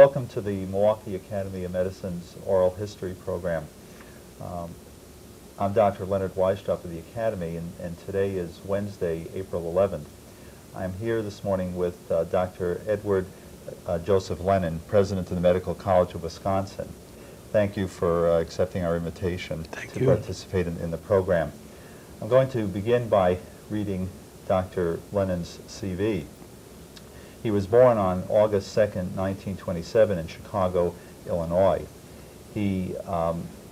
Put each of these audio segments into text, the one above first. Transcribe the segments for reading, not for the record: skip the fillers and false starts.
Welcome to the Milwaukee Academy of Medicine's Oral History Program. I'm Dr. Leonard Weistrup of the Academy, and today is Wednesday, April 11th. I'm here this morning with Dr. Edward Joseph Lennon, President of the Medical College of Wisconsin. Thank you for accepting our invitation to participate in the program. I'm going to begin by reading Dr. Lennon's CV. He was born on August 2nd, 1927 in Chicago, Illinois. He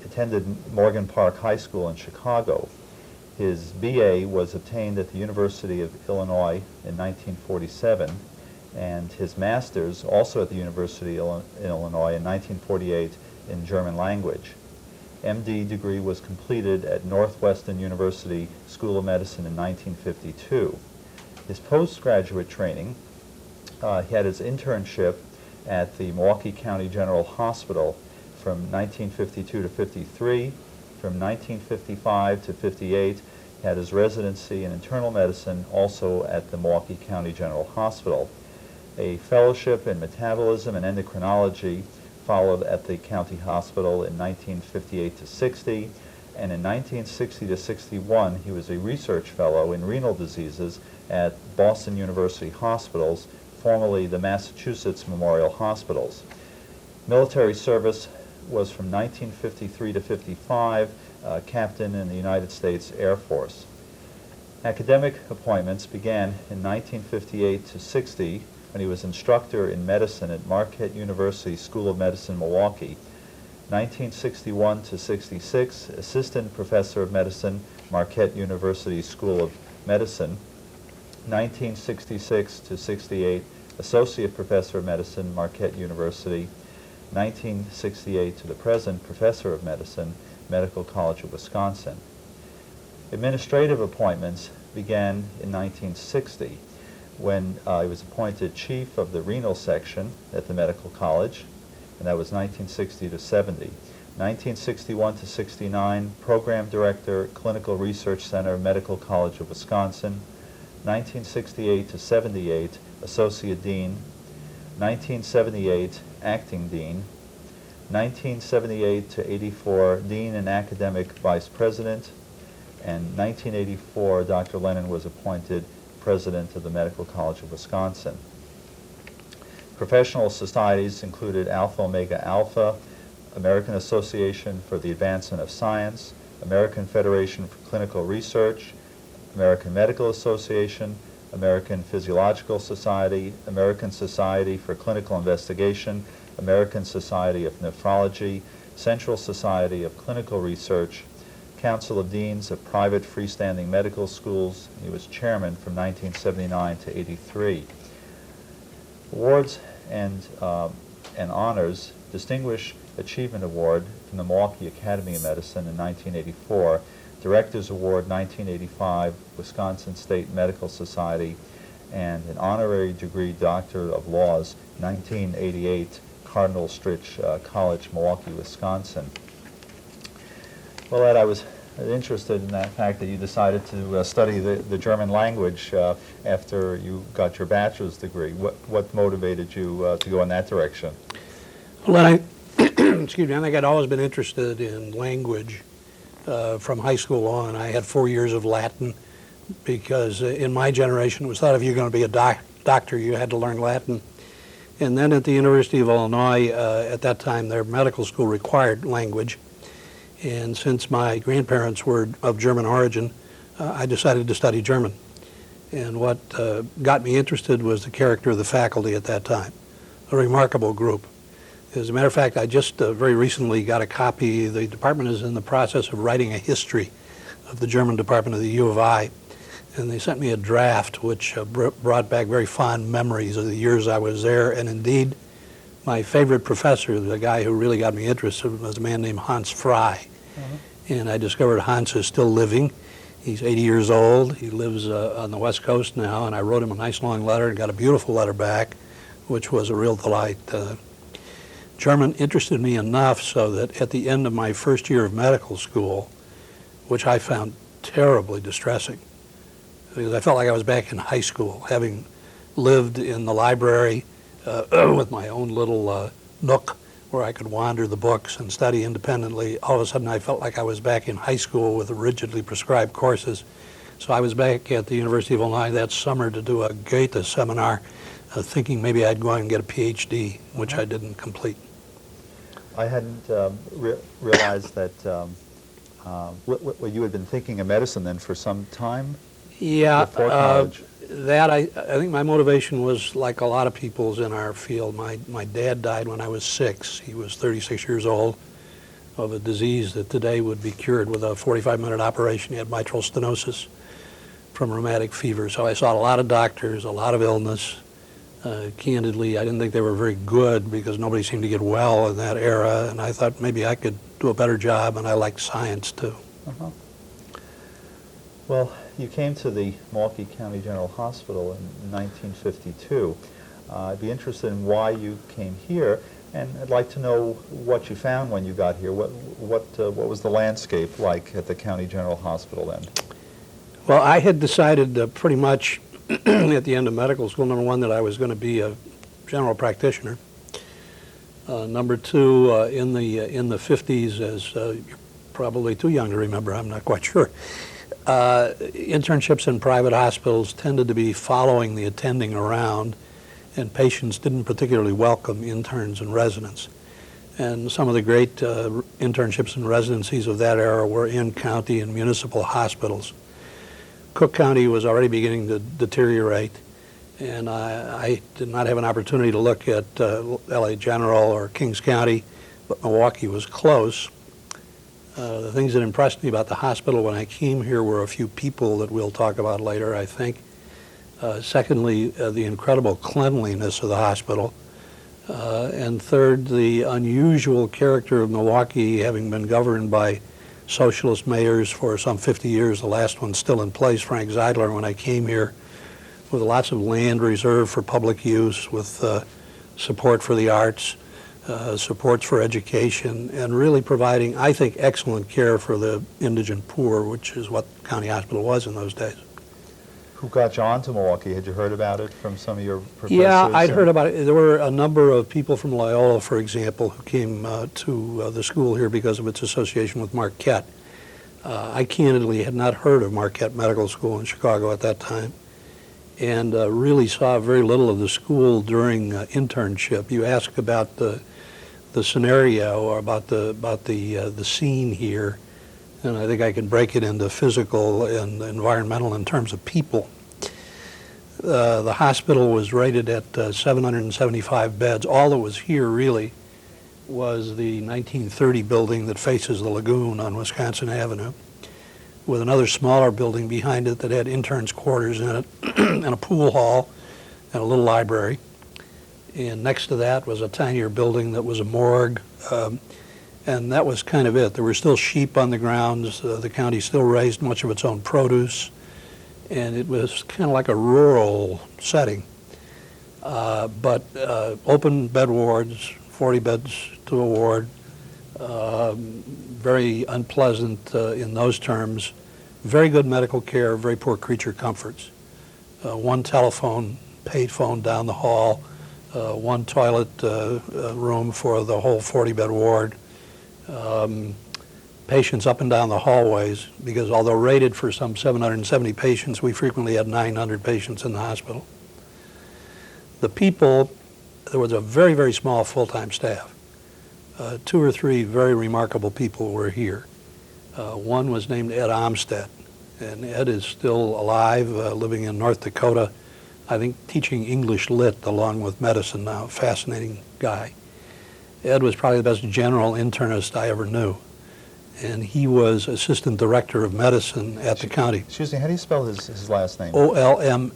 attended Morgan Park High School in Chicago. His BA was obtained at the University of Illinois in 1947, and his master's also at the University of Illinois in 1948 in German language. MD degree was completed at Northwestern University School of Medicine in 1952. His postgraduate training, he had his internship at the Milwaukee County General Hospital from 1952 to 53. From 1955 to 58, he had his residency in internal medicine also at the Milwaukee County General Hospital. A fellowship in metabolism and endocrinology followed at the county hospital in 1958 to 60, and in 1960 to 61 he was a research fellow in renal diseases at Boston University Hospitals, formerly the Massachusetts Memorial Hospitals. Military service was from 1953 to 55, captain in the United States Air Force. Academic appointments began in 1958 to 60 when he was instructor in medicine at Marquette University School of Medicine, Milwaukee. 1961 to 66, assistant professor of medicine, Marquette University School of Medicine. 1966 to 68, associate professor of medicine, Marquette University. 1968 to the present, professor of medicine, Medical College of Wisconsin. Administrative appointments began in 1960 when he was appointed chief of the renal section at the Medical College, and that was 1960 to 70. 1961 to 69, program director, Clinical Research Center, Medical College of Wisconsin. 1968 to 78, associate dean. 1978, acting dean. 1978 to 84, dean and academic vice president. And 1984, Dr. Lennon was appointed president of the Medical College of Wisconsin. Professional societies included Alpha Omega Alpha, American Association for the Advancement of Science, American Federation for Clinical Research, American Medical Association, American Physiological Society, American Society for Clinical Investigation, American Society of Nephrology, Central Society of Clinical Research, Council of Deans of Private Freestanding Medical Schools. He was chairman from 1979 to 83. Awards and honors: Distinguished Achievement Award from the Milwaukee Academy of Medicine in 1984, Director's Award 1985, Wisconsin State Medical Society, and an honorary degree Doctor of Laws 1988, Cardinal Stritch College, Milwaukee, Wisconsin. Well, Ed, I was interested in that fact that you decided to study the German language after you got your bachelor's degree. What motivated you to go in that direction? Well, excuse me, I think I'd always been interested in language from high school on. I had 4 years of Latin because in my generation it was thought if you're going to be a doctor you had to learn Latin. And then at the University of Illinois, at that time their medical school required language. And since my grandparents were of German origin, I decided to study German. And what got me interested was the character of the faculty at that time, a remarkable group. As a matter of fact, I just very recently got a copy. The department is in the process of writing a history of the German department of the U of I, and they sent me a draft which brought back very fond memories of the years I was there. And indeed, my favorite professor, the guy who really got me interested, was a man named Hans Fry. And I discovered Hans is still living. He's 80 years old. He lives on the West Coast now, and I wrote him a nice long letter and got a beautiful letter back, which was a real delight. German interested me enough so that at the end of my first year of medical school, which I found terribly distressing, because I felt like I was back in high school, having lived in the library with my own little nook where I could wander the books and study independently. All of a sudden, I felt like I was back in high school with rigidly prescribed courses. So I was back at the University of Illinois that summer to do a Goethe seminar, thinking maybe I'd go on and get a PhD, which I didn't complete. I hadn't realized that you had been thinking of medicine then for some time Yeah, before college. I think my motivation was like a lot of people's in our field. My dad died when I was 6. He was 36 years old of a disease that today would be cured with a 45-minute operation. He had mitral stenosis from rheumatic fever. So I saw a lot of doctors, a lot of illness. Candidly, I didn't think they were very good because nobody seemed to get well in that era, and I thought maybe I could do a better job, and I liked science too. Uh-huh. Well, you came to the Milwaukee County General Hospital in 1952. I'd be interested in why you came here, and I'd like to know what you found when you got here. What was the landscape like at the County General Hospital then? Well, I had decided pretty much at the end of medical school, number one, that I was going to be a general practitioner. Number two, in the 50s, as you're probably too young to remember, I'm not quite sure, internships in private hospitals tended to be following the attending around, and patients didn't particularly welcome interns and residents. And some of the great internships and residencies of that era were in county and municipal hospitals. Cook County was already beginning to deteriorate, and I did not have an opportunity to look at LA General or Kings County, but Milwaukee was close. The things that impressed me about the hospital when I came here were a few people that we'll talk about later, I think. Secondly, the incredible cleanliness of the hospital. And third, the unusual character of Milwaukee, having been governed by socialist mayors for some 50 years, the last one still in place, Frank Zeidler, when I came here, with lots of land reserved for public use, with support for the arts, supports for education, and really providing, I think, excellent care for the indigent poor, which is what County Hospital was in those days. Who got you onto Milwaukee? Had you heard about it from some of your professors? Yeah, I'd heard about it. There were a number of people from Loyola, for example, who came to the school here because of its association with Marquette. I candidly had not heard of Marquette Medical School in Chicago at that time, and really saw very little of the school during internship. You ask about the scenario or about the scene here, and I think I can break it into physical and environmental in terms of people. The hospital was rated at 775 beds. All that was here really was the 1930 building that faces the lagoon on Wisconsin Avenue, with another smaller building behind it that had interns' quarters in it, and a pool hall, and a little library. And next to that was a tinier building that was a morgue, and that was kind of it. There were still sheep on the grounds. The county still raised much of its own produce, and it was kind of like a rural setting. But open bed wards, 40 beds to a ward, very unpleasant in those terms, very good medical care, very poor creature comforts. One telephone, paid phone down the hall, one toilet room for the whole 40-bed ward. Patients up and down the hallways, because although rated for some 770 patients, we frequently had 900 patients in the hospital. The people, there was a very, very small full-time staff. 2 or 3 very remarkable people were here. One was named Ed Amstead, and Ed is still alive, living in North Dakota, I think teaching English Lit along with medicine now, fascinating guy. Ed was probably the best general internist I ever knew, and he was assistant director of medicine at the county. Excuse me, how do you spell his last name? Olmstead.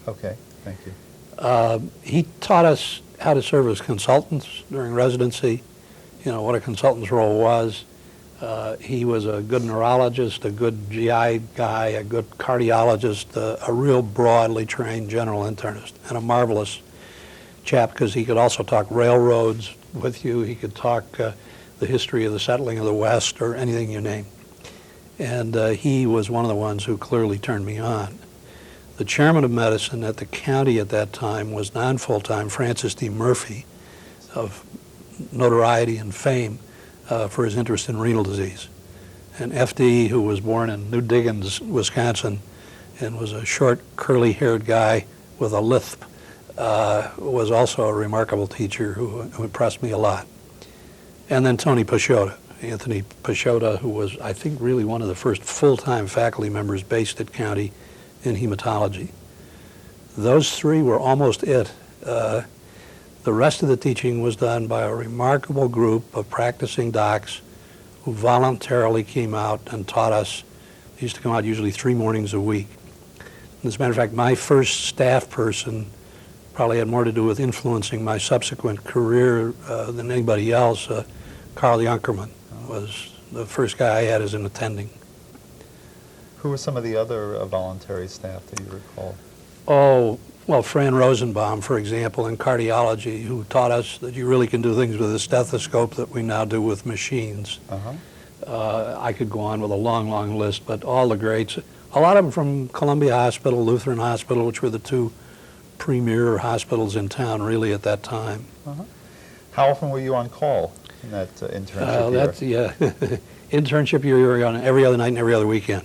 Okay, thank you. He taught us how to serve as consultants during residency, you know, what a consultant's role was. He was a good neurologist, a good GI guy, a good cardiologist, a real broadly trained general internist, and a marvelous chap because he could also talk railroads with you. He could talk the history of the settling of the West or anything you name. And he was one of the ones who clearly turned me on. The chairman of medicine at the county at that time was non-full-time Francis D. Murphy, of notoriety and fame for his interest in renal disease. And FD, who was born in New Diggins, Wisconsin, and was a short, curly-haired guy with a lisp, was also a remarkable teacher who impressed me a lot. And then Tony Pashota, Anthony Pashota, who was, I think, really one of the first full-time faculty members based at County in hematology. Those three were almost it. The rest of the teaching was done by a remarkable group of practicing docs who voluntarily came out and taught us. They used to come out usually 3 mornings a week. As a matter of fact, my first staff person probably had more to do with influencing my subsequent career than anybody else. Carl Junkerman was the first guy I had as an attending. Who were some of the other voluntary staff that you recall? Oh, well, Fran Rosenbaum, for example, in cardiology, who taught us that you really can do things with a stethoscope that we now do with machines. I could go on with a long, long list, but all the greats, a lot of them from Columbia Hospital, Lutheran Hospital, which were the 2 premier hospitals in town really at that time. How often were you on call in that internship year? Internship year, you were on every other night and every other weekend.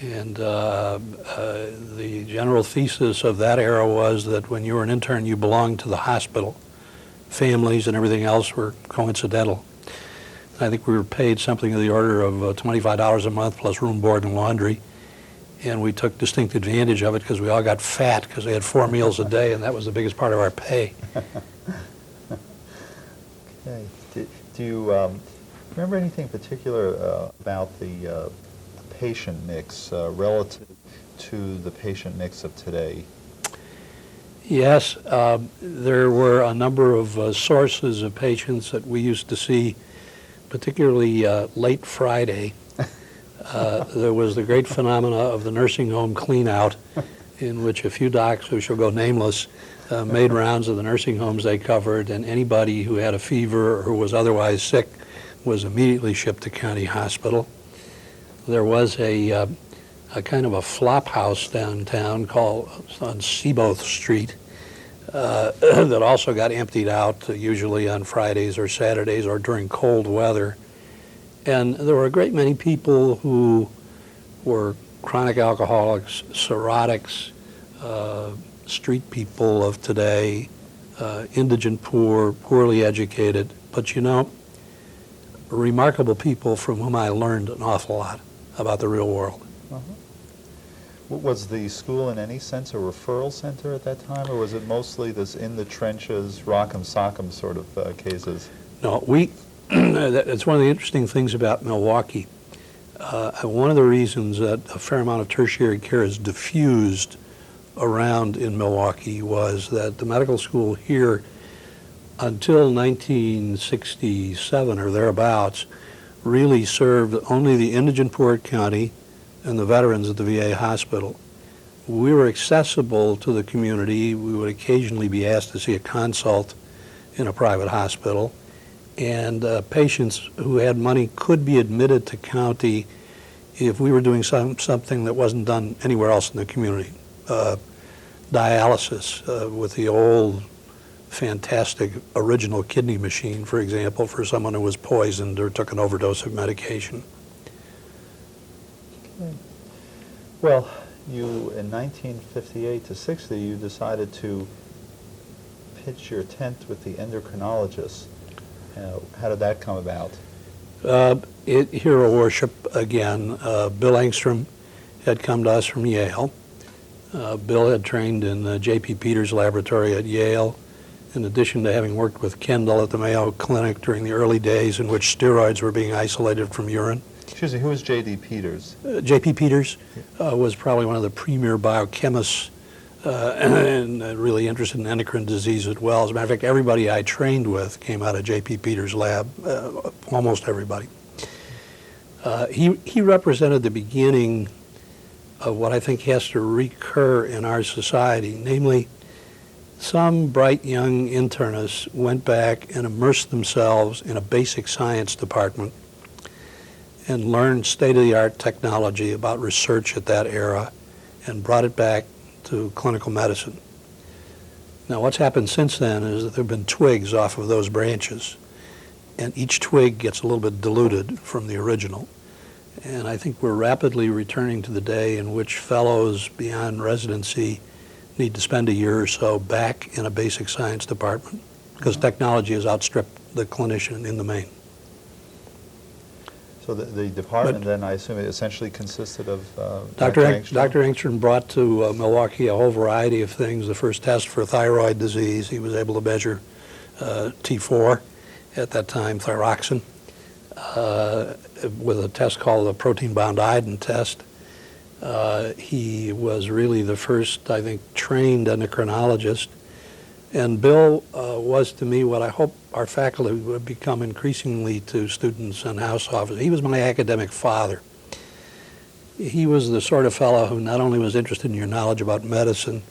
And the general thesis of that era was that when you were an intern, you belonged to the hospital. Families and everything else were coincidental. I think we were paid something of the order of $25 a month plus room, board, and laundry. And we took distinct advantage of it because we all got fat because we had 4 meals a day, and that was the biggest part of our pay. Okay. Do you remember anything particular about the patient mix relative to the patient mix of today? Yes, there were a number of sources of patients that we used to see, particularly late Friday. There was the great phenomena of the nursing home clean-out, in which a few docs, who shall go nameless, made rounds of the nursing homes they covered, and anybody who had a fever or who was otherwise sick was immediately shipped to County Hospital. There was a kind of a flop house downtown called on Seaboth Street that also got emptied out, usually on Fridays or Saturdays or during cold weather. And there were a great many people who were chronic alcoholics, cirrhotics, street people of today, indigent poor, poorly educated, but you know, remarkable people from whom I learned an awful lot about the real world. Was the school in any sense a referral center at that time, or was it mostly this in the trenches, rock'em sock'em sort of cases? No, that's one of the interesting things about Milwaukee. One of the reasons that a fair amount of tertiary care is diffused around in Milwaukee was that the medical school here, until 1967 or thereabouts, really served only the indigent poor at County and the veterans at the VA hospital. We were accessible to the community. We would occasionally be asked to see a consult in a private hospital, and patients who had money could be admitted to County if we were doing something that wasn't done anywhere else in the community. Dialysis with the old fantastic original kidney machine, for example, for someone who was poisoned or took an overdose of medication. Okay. Well, you, in 1958 to 60, you decided to pitch your tent with the endocrinologists. How did that come about? Hero worship again. Bill Engstrom had come to us from Yale. Bill had trained in the J.P. Peters laboratory at Yale, in addition to having worked with Kendall at the Mayo Clinic during the early days in which steroids were being isolated from urine. Excuse me, who was J.D. Peters? J.P. Peters was probably one of the premier biochemists and really interested in endocrine disease as well. As a matter of fact, everybody I trained with came out of J.P. Peters' lab, almost everybody. He represented the beginning of what I think has to recur in our society, namely, some bright young internists went back and immersed themselves in a basic science department and learned state-of-the-art technology about research at that era and brought it back to clinical medicine. Now, what's happened since then is that there have been twigs off of those branches, and each twig gets a little bit diluted from the original. And I think we're rapidly returning to the day in which fellows beyond residency need to spend a year or so back in a basic science department, because technology has outstripped the clinician in the main. So the department then, I assume, it essentially consisted of Dr. Engstrom? Engstrom brought to Milwaukee a whole variety of things. The first test for thyroid disease, he was able to measure T4, at that time thyroxine, with a test called the protein-bound iodine test. He was really the first, I think, trained endocrinologist. And Bill was to me what I hope our faculty would become increasingly to students and house officers. He was my academic father. He was the sort of fellow who not only was interested in your knowledge about medicine,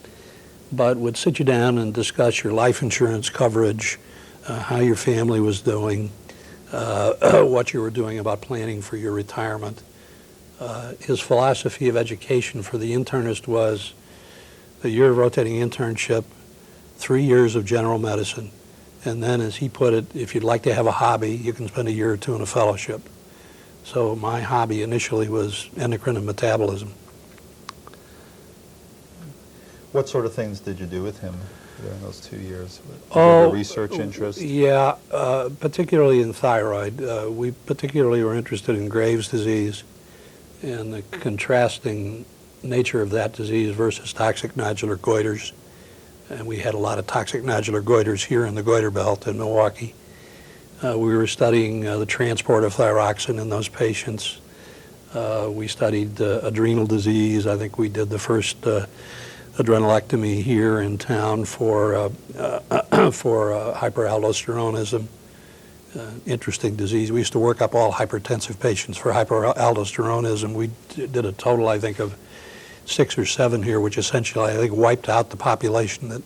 but would sit you down and discuss your life insurance coverage, how your family was doing, what you were doing about planning for your retirement. His philosophy of education for the internist was a year of rotating internship, 3 years of general medicine, and then, as he put it, if you'd like to have a hobby, you can spend a year or two in a fellowship. So my hobby initially was endocrine and metabolism. What sort of things did you do with him during those 2 years? Did you have a research interest? Yeah, particularly in thyroid. We particularly were interested in Graves' disease and the contrasting nature of that disease versus toxic nodular goiters. And we had a lot of toxic nodular goiters here in the goiter belt in Milwaukee. We were studying the transport of thyroxine in those patients. We studied adrenal disease. I think we did the first adrenalectomy here in town for hyperaldosteronism. Interesting disease. We used to work up all hypertensive patients for hyperaldosteronism. We did a total, I think, of 6 or 7 here, which essentially, I think, wiped out the population that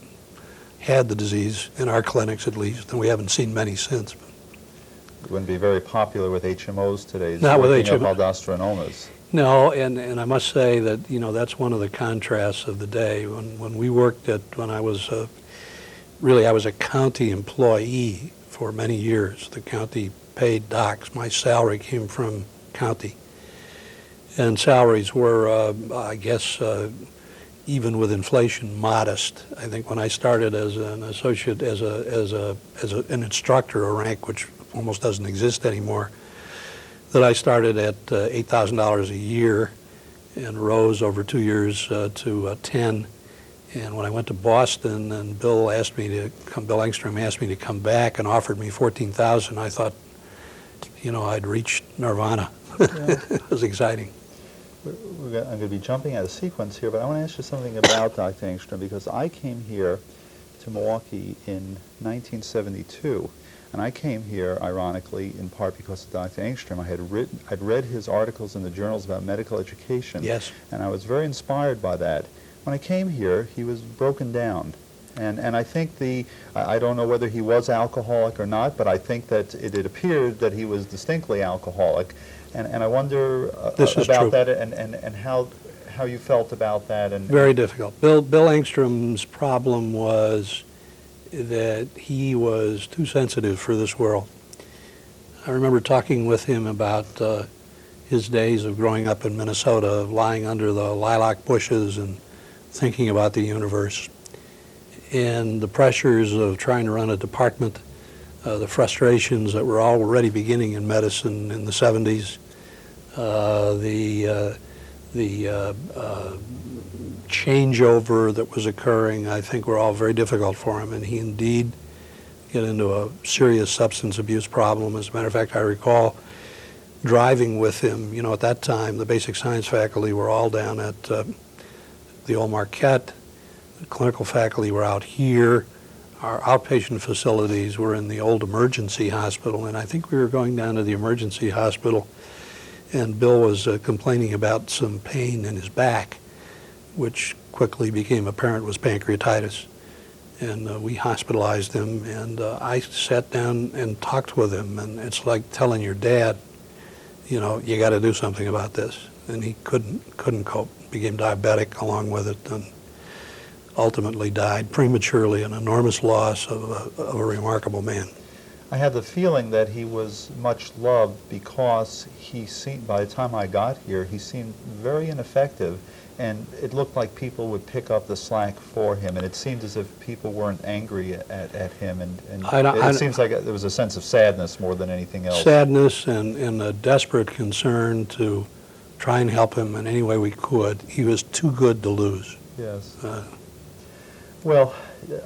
had the disease, in our clinics at least, and we haven't seen many since. It wouldn't be very popular with HMOs today. Not with working HMO. up aldostenomas. No, and I must say that, you know, that's one of the contrasts of the day. When we worked when I was, really, I was a county employee for many years. The county paid docs. My salary came from county. And salaries were, I guess, even with inflation, modest. I think when I started as an associate, as an instructor, a rank which almost doesn't exist anymore, that I started at $8,000 a year and rose over 2 years to 10. And when I went to Boston, and Bill Engstrom asked me to come back and offered me $14,000, I thought, you know, I'd reached nirvana. Yeah. It was exciting. I'm going to be jumping out of sequence here, but I want to ask you something about Dr. Engstrom, because I came here to Milwaukee in 1972, and I came here, ironically, in part because of Dr. Engstrom. I'd read his articles in the journals about medical education, Yes. and I was very inspired by that. When I came here, he was broken down. And I think I don't know whether he was alcoholic or not, but I think that it appeared that he was distinctly alcoholic. And I wonder about that and how you felt about that. And Very difficult. Bill Engstrom's problem was that he was too sensitive for this world. I remember talking with him about his days of growing up in Minnesota, lying under the lilac bushes and thinking about the universe, and the pressures of trying to run a department, the frustrations that were already beginning in medicine in the 70s, the changeover that was occurring, I think, were all very difficult for him, and he indeed got into a serious substance abuse problem. As a matter of fact, I recall driving with him. You know, at that time, the basic science faculty were all down at the old Marquette. The clinical faculty were out here. Our outpatient facilities were in the old emergency hospital, and I think we were going down to the emergency hospital, and Bill was complaining about some pain in his back, which quickly became apparent was pancreatitis. And we hospitalized him, and I sat down and talked with him, and it's like telling your dad, you know, you got to do something about this. And he couldn't cope, became diabetic along with it. And ultimately died prematurely, an enormous loss of a remarkable man. I had the feeling that he was much loved because he seemed, by the time I got here, he seemed very ineffective, and it looked like people would pick up the slack for him, and it seemed as if people weren't angry at him, and it seems like there was a sense of sadness more than anything else. Sadness and a desperate concern to try and help him in any way we could. He was too good to lose. Yes. Well,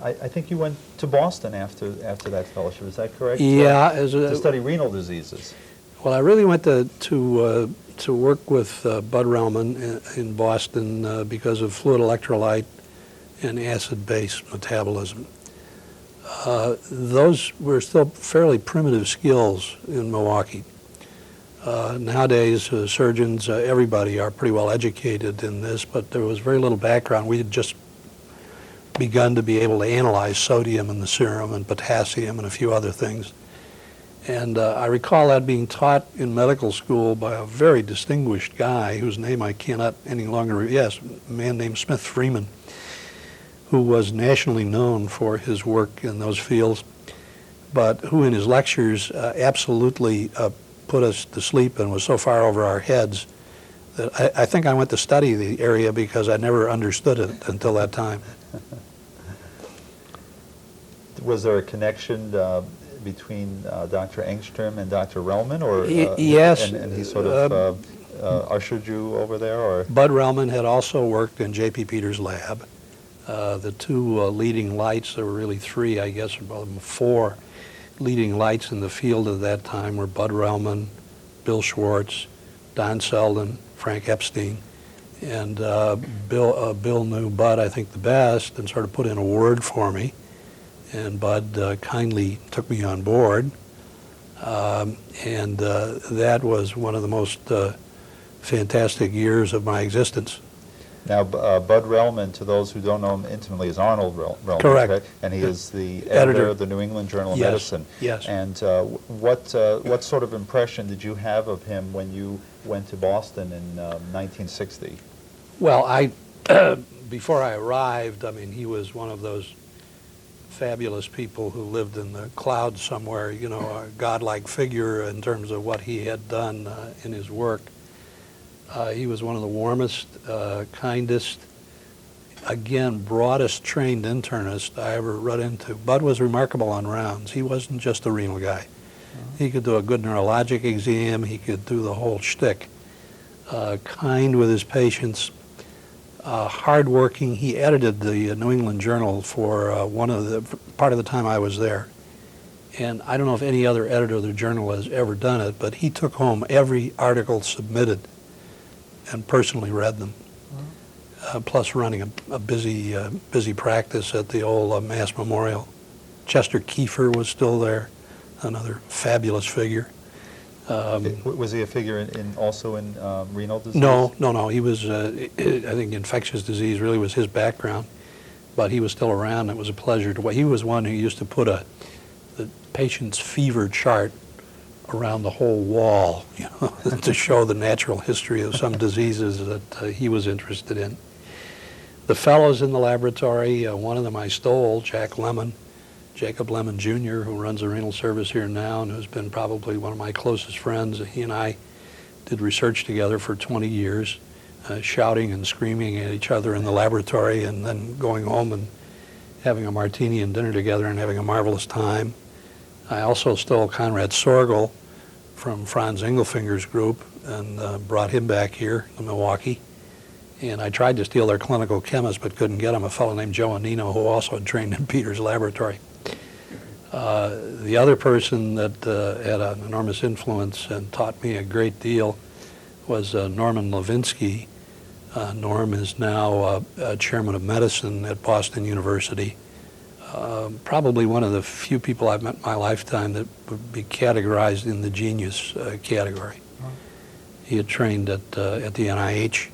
I think you went to Boston after that fellowship. Is that correct? Yeah, to study renal diseases. Well, I really went to work with Bud Relman in Boston because of fluid electrolyte and acid-base metabolism. Those were still fairly primitive skills in Milwaukee. Nowadays, surgeons, everybody are pretty well educated in this, but there was very little background. We had just begun to be able to analyze sodium in the serum and potassium and a few other things. And I recall that being taught in medical school by a very distinguished guy whose name I cannot any longer, yes, a man named Smith Freeman, who was nationally known for his work in those fields, but who in his lectures absolutely put us to sleep and was so far over our heads that I think I went to study the area because I never understood it until that time. Was there a connection between Dr. Engstrom and Dr. Relman, or yes, and he sort of ushered you over there, or? Bud Relman had also worked in J.P. Peters' lab. The two leading lights, there were really three, I guess, or four leading lights in the field at that time were Bud Relman, Bill Schwartz, Don Selden, Frank Epstein, and Bill knew Bud, I think, the best and sort of put in a word for me. And Bud kindly took me on board, and that was one of the most fantastic years of my existence. Now, Bud Relman, to those who don't know him intimately, is Arnold Relman. Correct. And he is the editor of the New England Journal of Yes. Medicine. Yes. And what sort of impression did you have of him when you went to Boston in 1960? Well, before I arrived, I mean, he was one of those fabulous people who lived in the clouds somewhere, you know, a godlike figure in terms of what he had done in his work. He was one of the warmest, kindest, again, broadest trained internists I ever run into. Bud was remarkable on rounds. He wasn't just a renal guy. He could do a good neurologic exam. He could do the whole shtick. Kind with his patients. Hardworking. He edited the New England Journal for part of the time I was there. And I don't know if any other editor of the journal has ever done it, but he took home every article submitted and personally read them. Plus running a busy practice at the old Mass Memorial. Chester Kiefer was still there, another fabulous figure. Was he a figure also in renal disease? No. He was, I think infectious disease really was his background, but he was still around. It was a pleasure to watch. He was one who used to put the patient's fever chart around the whole wall, you know, to show the natural history of some diseases that he was interested in. The fellows in the laboratory, one of them I stole, Jacob Lemon Jr., who runs the renal service here now and who's been probably one of my closest friends. He and I did research together for 20 years, shouting and screaming at each other in the laboratory and then going home and having a martini and dinner together and having a marvelous time. I also stole Conrad Sorgel from Franz Engelfinger's group and brought him back here to Milwaukee. And I tried to steal their clinical chemist but couldn't get him, a fellow named Joe Anino, who also had trained in Peters' laboratory. The other person that had an enormous influence and taught me a great deal was Norman Levinsky. Norm is now chairman of medicine at Boston University. Probably one of the few people I've met in my lifetime that would be categorized in the genius category. He had trained at the NIH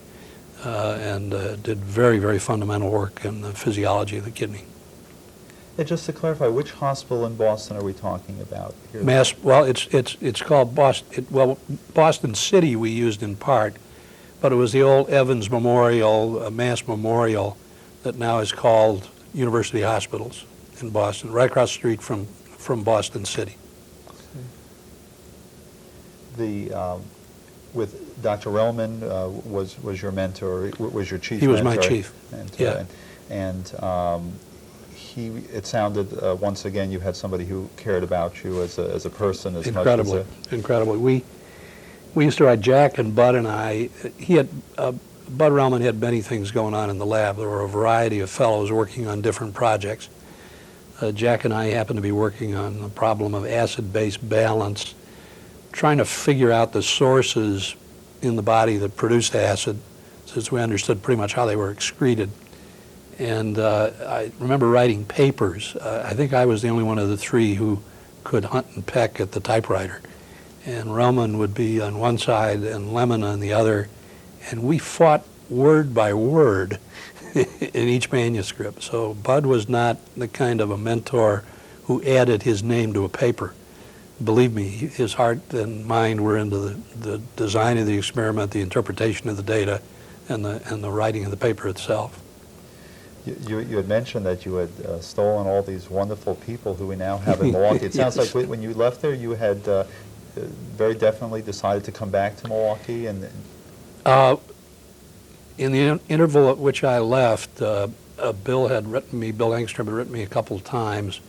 and did very, very fundamental work in the physiology of the kidney. And just to clarify, which hospital in Boston are we talking about here? Well, it's called Boston. Boston City we used in part, but it was the old Evans Memorial, Mass Memorial, that now is called University Hospitals in Boston, right across the street from Boston City. With Dr. Relman was your mentor, was your chief He was mentor. my chief, yeah. And it sounded, once again, you had somebody who cared about you as a person as much as a... Incredibly. We used to write, Jack and Bud and I, Bud Relman had many things going on in the lab. There were a variety of fellows working on different projects. Jack and I happened to be working on the problem of acid-base balance, trying to figure out the sources in the body that produced acid, since we understood pretty much how they were excreted. And I remember writing papers. I think I was the only one of the three who could hunt and peck at the typewriter. And Relman would be on one side and Lemon on the other. And we fought word by word in each manuscript. So Bud was not the kind of a mentor who added his name to a paper. Believe me, his heart and mind were into the design of the experiment, the interpretation of the data, and the writing of the paper itself. You had mentioned that you had stolen all these wonderful people who we now have in Milwaukee. It sounds Yes. like when you left there, you had very definitely decided to come back to Milwaukee. And In the interval at which I left, Bill Engstrom had written me a couple of times.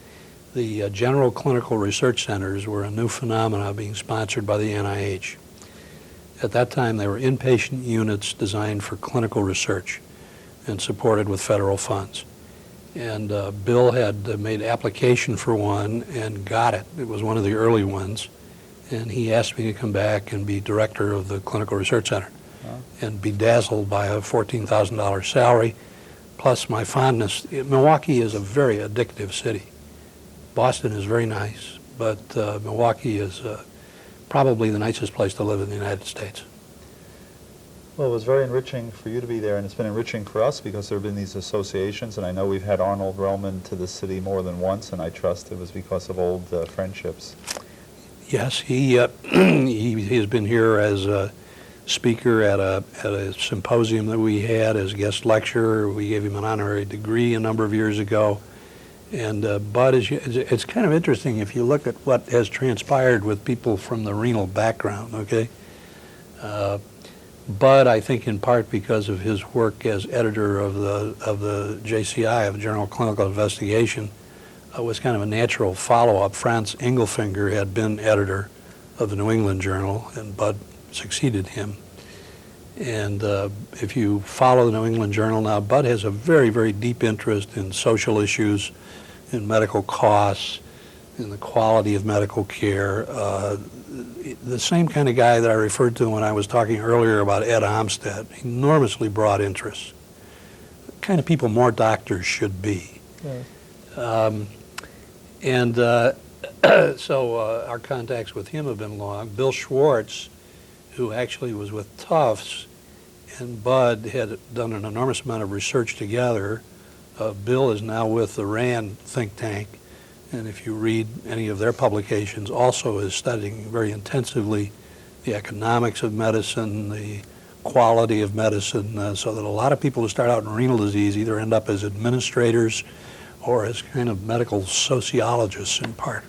The General Clinical Research Centers were a new phenomena being sponsored by the NIH. At that time, they were inpatient units designed for clinical research and supported with federal funds. And Bill had made application for one and got it. It was one of the early ones. And he asked me to come back and be director of the Clinical Research Center and be dazzled by a $14,000 salary, plus my fondness. Milwaukee is a very addictive city. Boston is very nice, but Milwaukee is probably the nicest place to live in the United States. Well, it was very enriching for you to be there, and it's been enriching for us because there have been these associations, and I know we've had Arnold Relman to the city more than once, and I trust it was because of old friendships. Yes, he has been here as a speaker at a symposium that we had as guest lecturer. We gave him an honorary degree a number of years ago. And Bud, it's kind of interesting if you look at what has transpired with people from the renal background, okay? Bud, I think in part because of his work as editor of the JCI, of the Journal of Clinical Investigation, was kind of a natural follow-up. Franz Engelfinger had been editor of the New England Journal, and Bud succeeded him. And if you follow the New England Journal now, Bud has a very, very deep interest in social issues, in medical costs, in the quality of medical care. The same kind of guy that I referred to when I was talking earlier about Ed Amstead, enormously broad interests. The kind of people more doctors should be. Yes. So our contacts with him have been long. Bill Schwartz, who actually was with Tufts, and Bud had done an enormous amount of research together. Bill is now with the RAND think tank, and if you read any of their publications, also is studying very intensively the economics of medicine, the quality of medicine, so that a lot of people who start out in renal disease either end up as administrators or as kind of medical sociologists in part.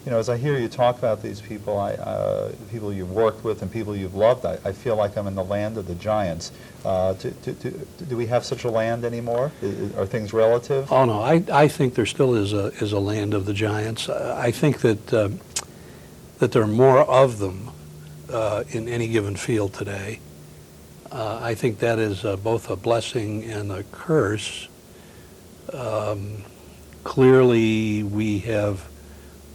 You know, as I hear you talk about these people, people you've worked with and people you've loved, I feel like I'm in the land of the giants. Do we have such a land anymore? Are things relative? Oh no, I think there still is a land of the giants. I think that there are more of them in any given field today. I think that is both a blessing and a curse. Clearly, we have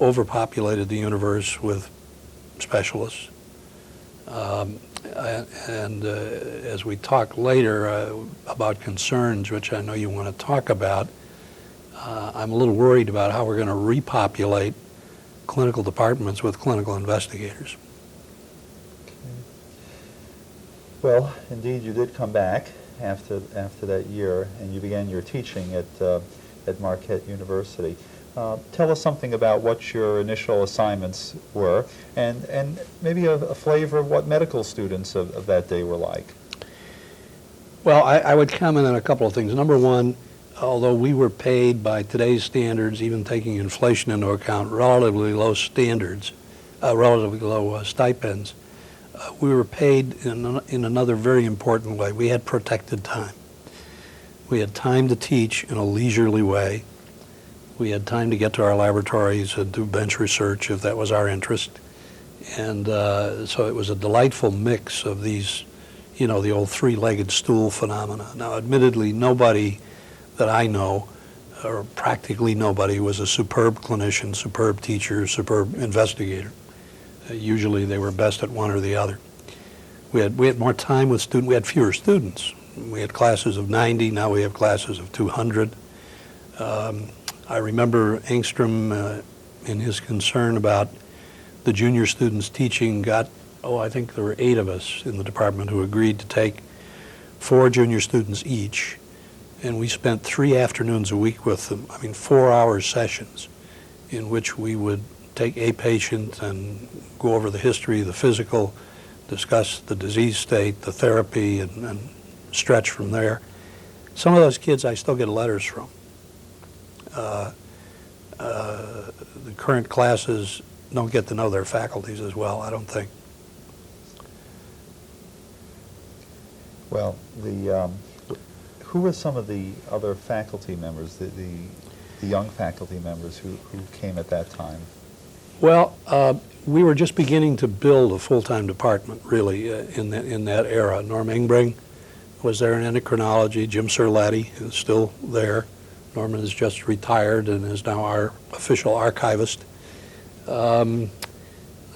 overpopulated the universe with specialists. And as we talk later about concerns, which I know you want to talk about, I'm a little worried about how we're going to repopulate clinical departments with clinical investigators. Okay. Well, indeed, you did come back after that year, and you began your teaching at Marquette University. Tell us something about what your initial assignments were, and maybe a flavor of what medical students of that day were like. Well, I would comment on a couple of things. Number one, although we were paid by today's standards, even taking inflation into account, relatively low standards, relatively low stipends, we were paid in another very important way. We had protected time. We had time to teach in a leisurely way. We had time to get to our laboratories and do bench research if that was our interest. And so it was a delightful mix of these, the old three-legged stool phenomena. Now, admittedly, nobody that I know, or practically nobody, was a superb clinician, superb teacher, superb investigator. Usually they were best at one or the other. We had more time with students. We had fewer students. We had classes of 90. Now we have classes of 200. I remember Engstrom in his concern about the junior students teaching I think there were 8 of us in the department who agreed to take 4 junior students each. And we spent 3 afternoons a week with them. 4-hour sessions in which we would take a patient and go over the history, the physical, discuss the disease state, the therapy, and stretch from there. Some of those kids I still get letters from. The current classes don't get to know their faculties as well, I don't think. Well, who were some of the other faculty members, the young faculty members who came at that time? Well, we were just beginning to build a full-time department, really, in that era. Norm Ingbring was there in endocrinology. Jim Cerletti is still there. Norman has just retired and is now our official archivist. Let's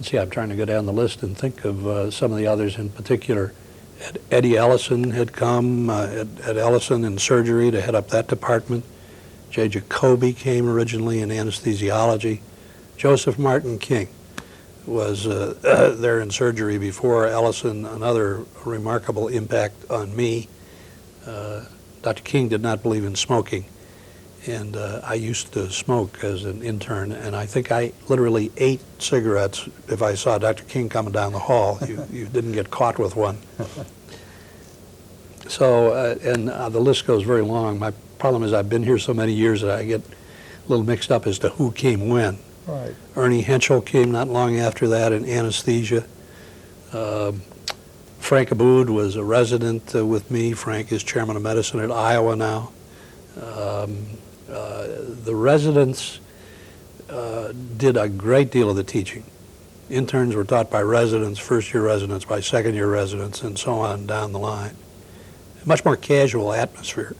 see, I'm trying to go down the list and think of some of the others in particular. Eddie Ellison had come, at Ellison in surgery to head up that department. Jay Jacoby came originally in anesthesiology. Joseph Martin King was there in surgery before Ellison, another remarkable impact on me. Dr. King did not believe in smoking, and I used to smoke as an intern, and I think I literally ate cigarettes if I saw Dr. King coming down the hall. You didn't get caught with one. So, and the list goes very long. My problem is I've been here so many years that I get a little mixed up as to who came when. Right. Ernie Henschel came not long after that in anesthesia. Frank Abood was a resident with me. Frank is chairman of medicine at Iowa now. The residents did a great deal of the teaching. Interns were taught by residents, first-year residents by second-year residents, and so on down the line. A much more casual atmosphere.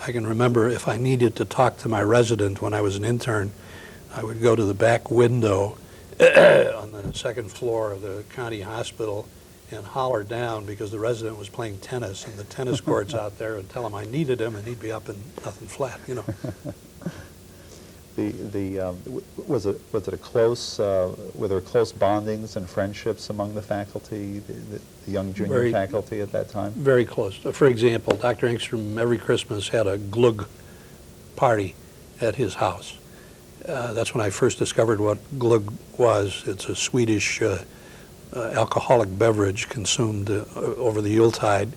I can remember if I needed to talk to my resident when I was an intern, I would go to the back window on the second floor of the county hospital and holler down because the resident was playing tennis in the tennis courts out there and tell him I needed him, and he'd be up in nothing flat, Was it a close? Were there close bondings and friendships among the faculty, the young junior faculty at that time? Very close. For example, Dr. Engstrom every Christmas had a glug party at his house. That's when I first discovered what glug was. It's a Swedish alcoholic beverage consumed over the Yuletide,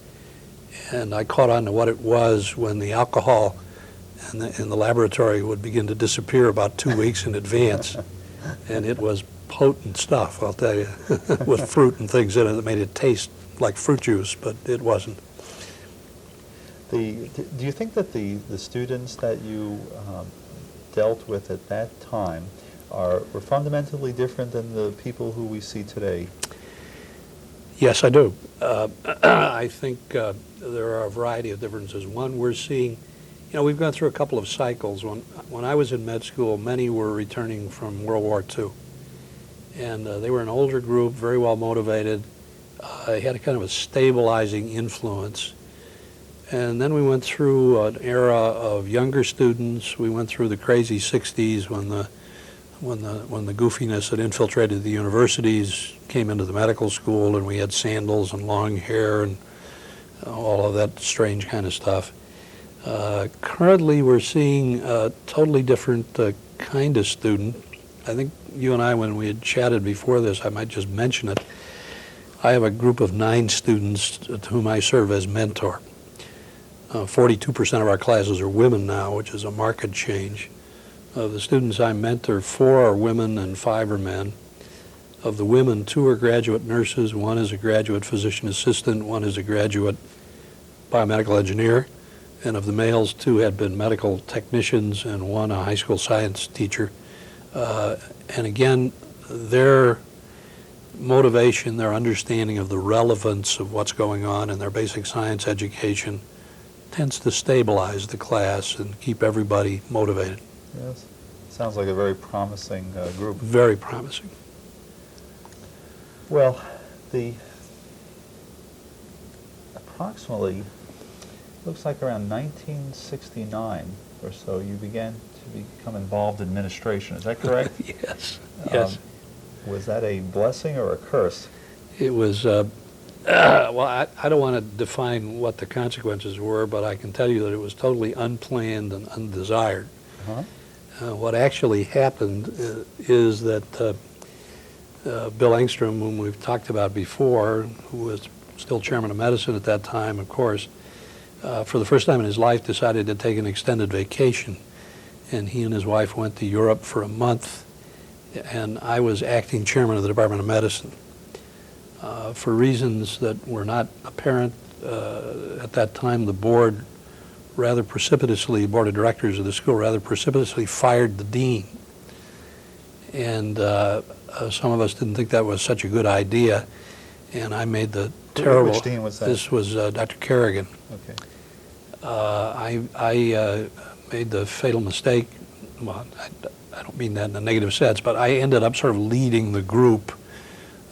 and I caught on to what it was when the alcohol in the laboratory would begin to disappear about 2 weeks in advance, and it was potent stuff, I'll tell you, with fruit and things in it that made it taste like fruit juice, but it wasn't. Do you think that the students that you dealt with at that time were fundamentally different than the people who we see today? Yes, I do. I think there are a variety of differences. One, we're seeing, we've gone through a couple of cycles. When I was in med school, many were returning from World War II. And they were an older group, very well motivated. They had a kind of a stabilizing influence. And then we went through an era of younger students. We went through the crazy 60s when the goofiness that infiltrated the universities came into the medical school, and we had sandals and long hair and all of that strange kind of stuff. Currently, we're seeing a totally different kind of student. I think you and I, when we had chatted before this, I might just mention it. I have a group of 9 students to whom I serve as mentor. 42% of our classes are women now, which is a marked change. Of the students I mentor, 4 are women and 5 are men. Of the women, 2 are graduate nurses, 1 is a graduate physician assistant, 1 is a graduate biomedical engineer, and of the males, 2 had been medical technicians and 1 a high school science teacher. And again, their motivation, their understanding of the relevance of what's going on in their basic science education tends to stabilize the class and keep everybody motivated. Yes. Sounds like a very promising group. Very promising. Well, approximately, looks like around 1969 or so, you began to become involved in administration. Is that correct? Yes. Yes. Was that a blessing or a curse? It was, well, I don't want to define what the consequences were, but I can tell you that it was totally unplanned and undesired. Uh-huh. What actually happened is that Bill Engstrom, whom we've talked about before, who was still chairman of medicine at that time, of course, for the first time in his life decided to take an extended vacation. And he and his wife went to Europe for a month, and I was acting chairman of the Department of Medicine. For reasons that were not apparent at that time, the board rather precipitously, the board of directors of the school rather precipitously fired the dean. And some of us didn't think that was such a good idea, and I made the terrible... Which dean was that? This was Dr. Kerrigan. Okay. I made the fatal mistake, well, I don't mean that in a negative sense, but I ended up sort of leading the group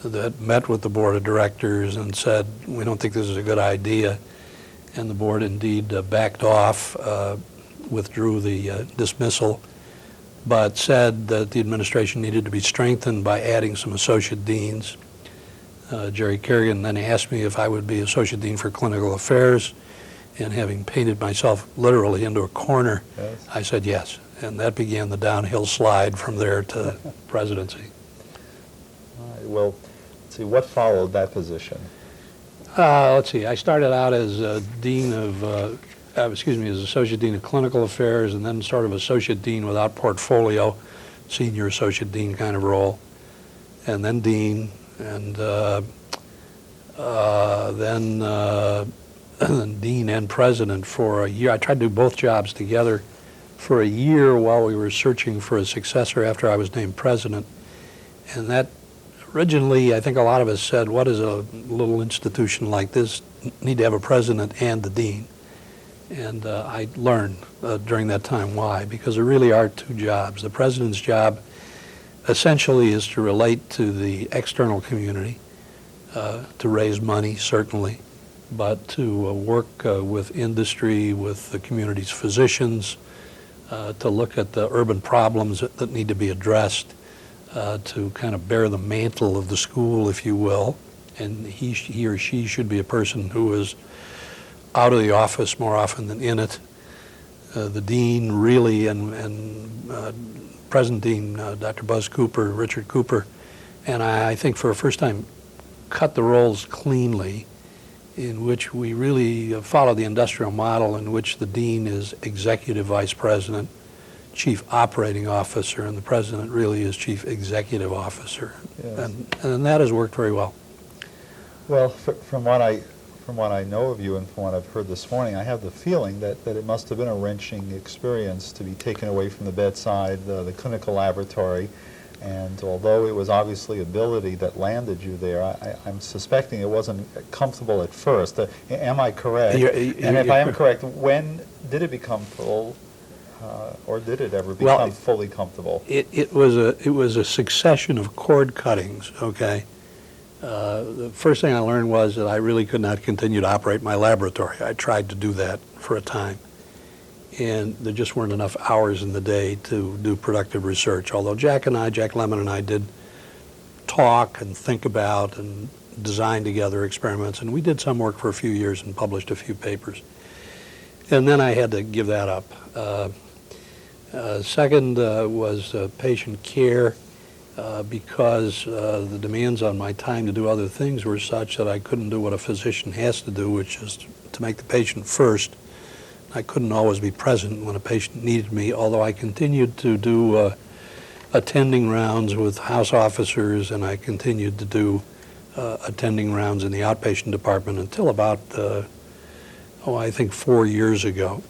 that met with the board of directors and said, we don't think this is a good idea. And the board indeed backed off, withdrew the dismissal, but said that the administration needed to be strengthened by adding some associate deans. Jerry Kerrigan then asked me if I would be associate dean for clinical affairs, and having painted myself literally into a corner, Yes. I said yes. And that began the downhill slide from there to presidency. All right. Well, let's see, what followed that position? Let's see, I started out as dean of, as associate dean of clinical affairs, and then sort of associate dean without portfolio, senior associate dean kind of role, and then dean, and then dean and president for a year. I tried to do both jobs together for a year while we were searching for a successor after I was named president, and that originally, I think a lot of us said, what does a little institution like this need to have a president and the dean? And I learned during that time why, because there really are 2 jobs. The president's job essentially is to relate to the external community, to raise money, certainly, but to work with industry, with the community's physicians, to look at the urban problems that need to be addressed, to kind of bear the mantle of the school, if you will. And he or she should be a person who is out of the office more often than in it. The dean really, and present dean, Dr. Buzz Cooper, Richard Cooper, and I think for the first time cut the roles cleanly, in which we really follow the industrial model in which the dean is executive vice president, chief operating officer, and the president really is chief executive officer. Yes. And that has worked very well. Well, from what I know of you and from what I've heard this morning, I have the feeling that it must have been a wrenching experience to be taken away from the bedside, the clinical laboratory, and although it was obviously ability that landed you there, I'm suspecting it wasn't comfortable at first. Am I correct? And if I am correct, when did it become full? Or did it ever become fully comfortable? It was a succession of cord cuttings, okay? The first thing I learned was that I really could not continue to operate my laboratory. I tried to do that for a time, and there just weren't enough hours in the day to do productive research, although Jack Lemon and I did talk and think about and design together experiments, and we did some work for a few years and published a few papers. And then I had to give that up. Second was patient care, because the demands on my time to do other things were such that I couldn't do what a physician has to do, which is to make the patient first I couldn't always be present when a patient needed me, although I continued to do attending rounds with house officers, and I continued to do attending rounds in the outpatient department until about, I think 4 years ago.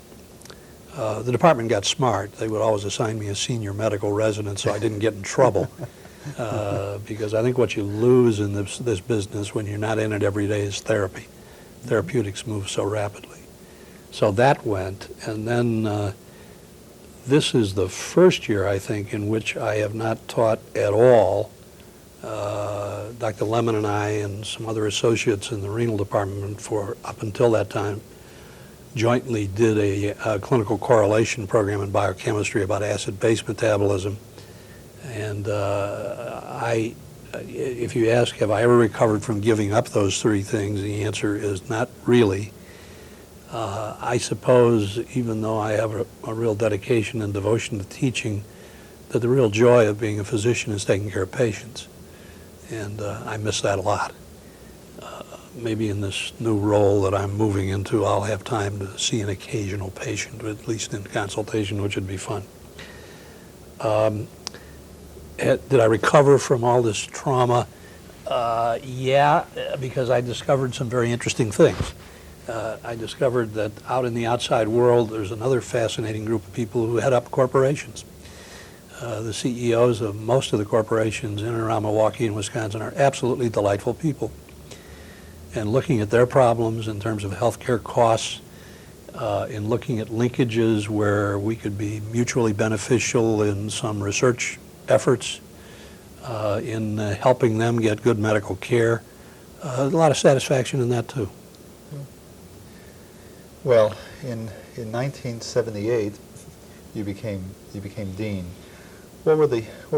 The department got smart. They would always assign me a senior medical resident so I didn't get in trouble. Because I think what you lose in this business when you're not in it every day is therapy. Therapeutics move so rapidly. So that went, and then this is the first year, I think, in which I have not taught at all. Dr. Lennon and I and some other associates in the renal department for up until that time jointly did a clinical correlation program in biochemistry about acid-base metabolism. And if you ask, have I ever recovered from giving up those three things, the answer is not really. I suppose, even though I have a real dedication and devotion to teaching, that the real joy of being a physician is taking care of patients. And I miss that a lot. Maybe in this new role that I'm moving into, I'll have time to see an occasional patient, at least in consultation, which would be fun. Did I recover from all this trauma? Yeah, because I discovered some very interesting things. I discovered that out in the outside world, there's another fascinating group of people who head up corporations. The CEOs of most of the corporations in and around Milwaukee and Wisconsin are absolutely delightful people. And looking at their problems in terms of healthcare costs, in looking at linkages where we could be mutually beneficial in some research efforts, in helping them get good medical care, a lot of satisfaction in that too. Well, in 1978, you became dean. What were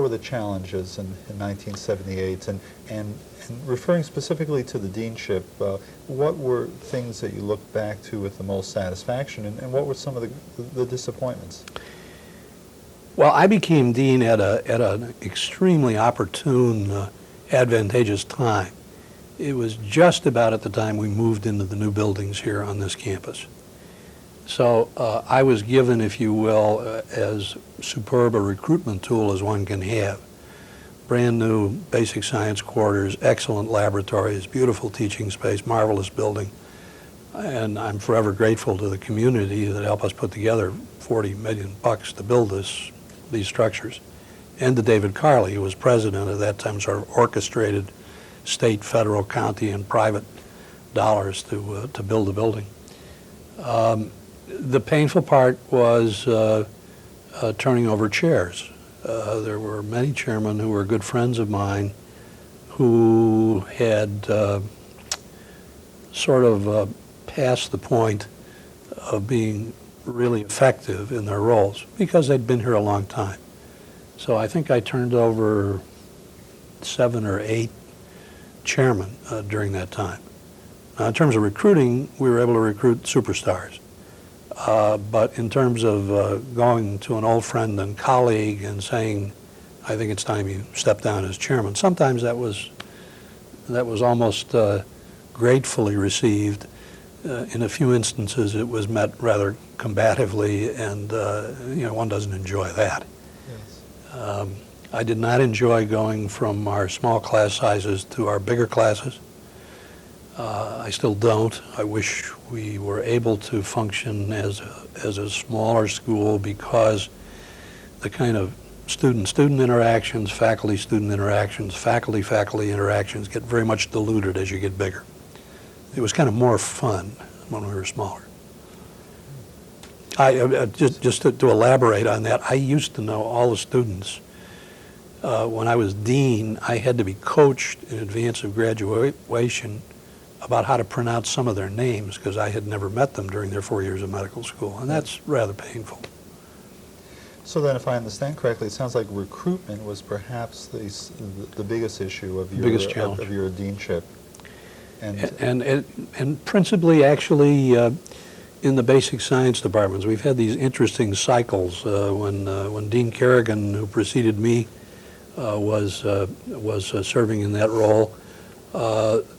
the challenges in 1978, and referring specifically to the deanship, what were things that you look back to with the most satisfaction, and what were some of the disappointments? Well, I became dean at an extremely opportune, advantageous time. It was just about at the time we moved into the new buildings here on this campus. So I was given, if you will, as superb a recruitment tool as one can have. Brand new basic science quarters, excellent laboratories, beautiful teaching space, marvelous building. And I'm forever grateful to the community that helped us put together $40 million to build these structures. And to David Carley, who was president at that time, sort of orchestrated state, federal, county, and private dollars to build the building. The painful part was turning over chairs. There were many chairmen who were good friends of mine who had sort of passed the point of being really effective in their roles because they'd been here a long time. So I think I turned over 7 or 8 chairmen during that time. Now, in terms of recruiting, we were able to recruit superstars. But in terms of going to an old friend and colleague and saying, I think it's time you step down as chairman, sometimes that was almost gratefully received. In a few instances, it was met rather combatively, and one doesn't enjoy that. Yes. I did not enjoy going from our small class sizes to our bigger classes. I still don't. I wish we were able to function as a smaller school because the kind of student-student interactions, faculty-student interactions, faculty-faculty interactions get very much diluted as you get bigger. It was kind of more fun when we were smaller. Just to elaborate on that, I used to know all the students. When I was dean, I had to be coached in advance of graduation about how to pronounce some of their names because I had never met them during their 4 years of medical school, and that's rather painful. So then, if I understand correctly, it sounds like recruitment was perhaps the biggest issue of your deanship. And principally, actually, in the basic science departments, we've had these interesting cycles. When Dean Kerrigan, who preceded me, was serving in that role,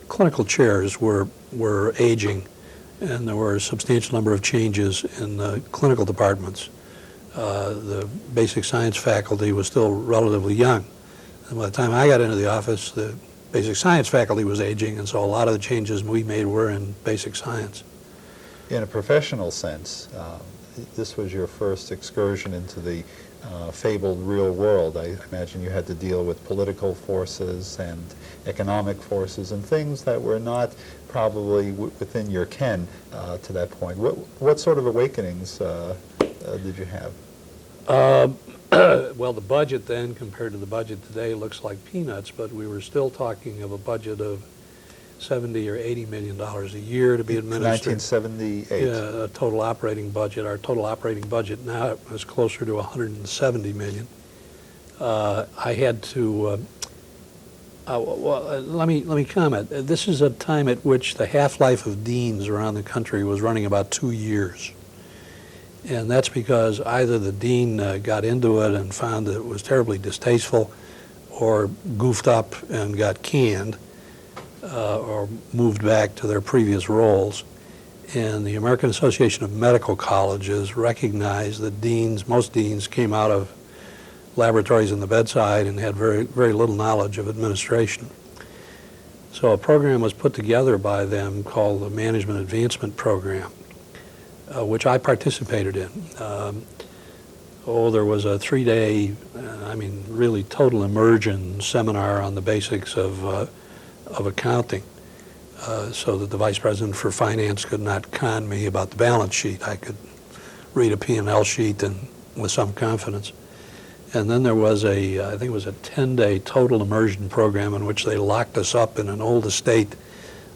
clinical chairs were aging, and there were a substantial number of changes in the clinical departments. The basic science faculty was still relatively young. And by the time I got into the office, the basic science faculty was aging, and so a lot of the changes we made were in basic science. In a professional sense, this was your first excursion into the fabled real world. I imagine you had to deal with political forces and economic forces and things that were not probably within your ken to that point. What sort of awakenings did you have? Well, the budget then compared to the budget today looks like peanuts, but we were still talking of a budget of $70 or $80 million a year to be administered. 1978. Yeah, a total operating budget. Our total operating budget now is closer to $170 million. I had to, let me comment. This is a time at which the half-life of deans around the country was running about 2 years. And that's because either the dean got into it and found that it was terribly distasteful, or goofed up and got canned, or moved back to their previous roles. And the American Association of Medical Colleges recognized that most deans came out of laboratories in the bedside and had very, very little knowledge of administration. So a program was put together by them called the Management Advancement Program, which I participated in. There was a 3-day, really total immersion seminar on the basics of accounting, so that the vice president for finance could not con me about the balance sheet. I could read a P&L sheet and with some confidence. And then there was I think it was a 10-day total immersion program in which they locked us up in an old estate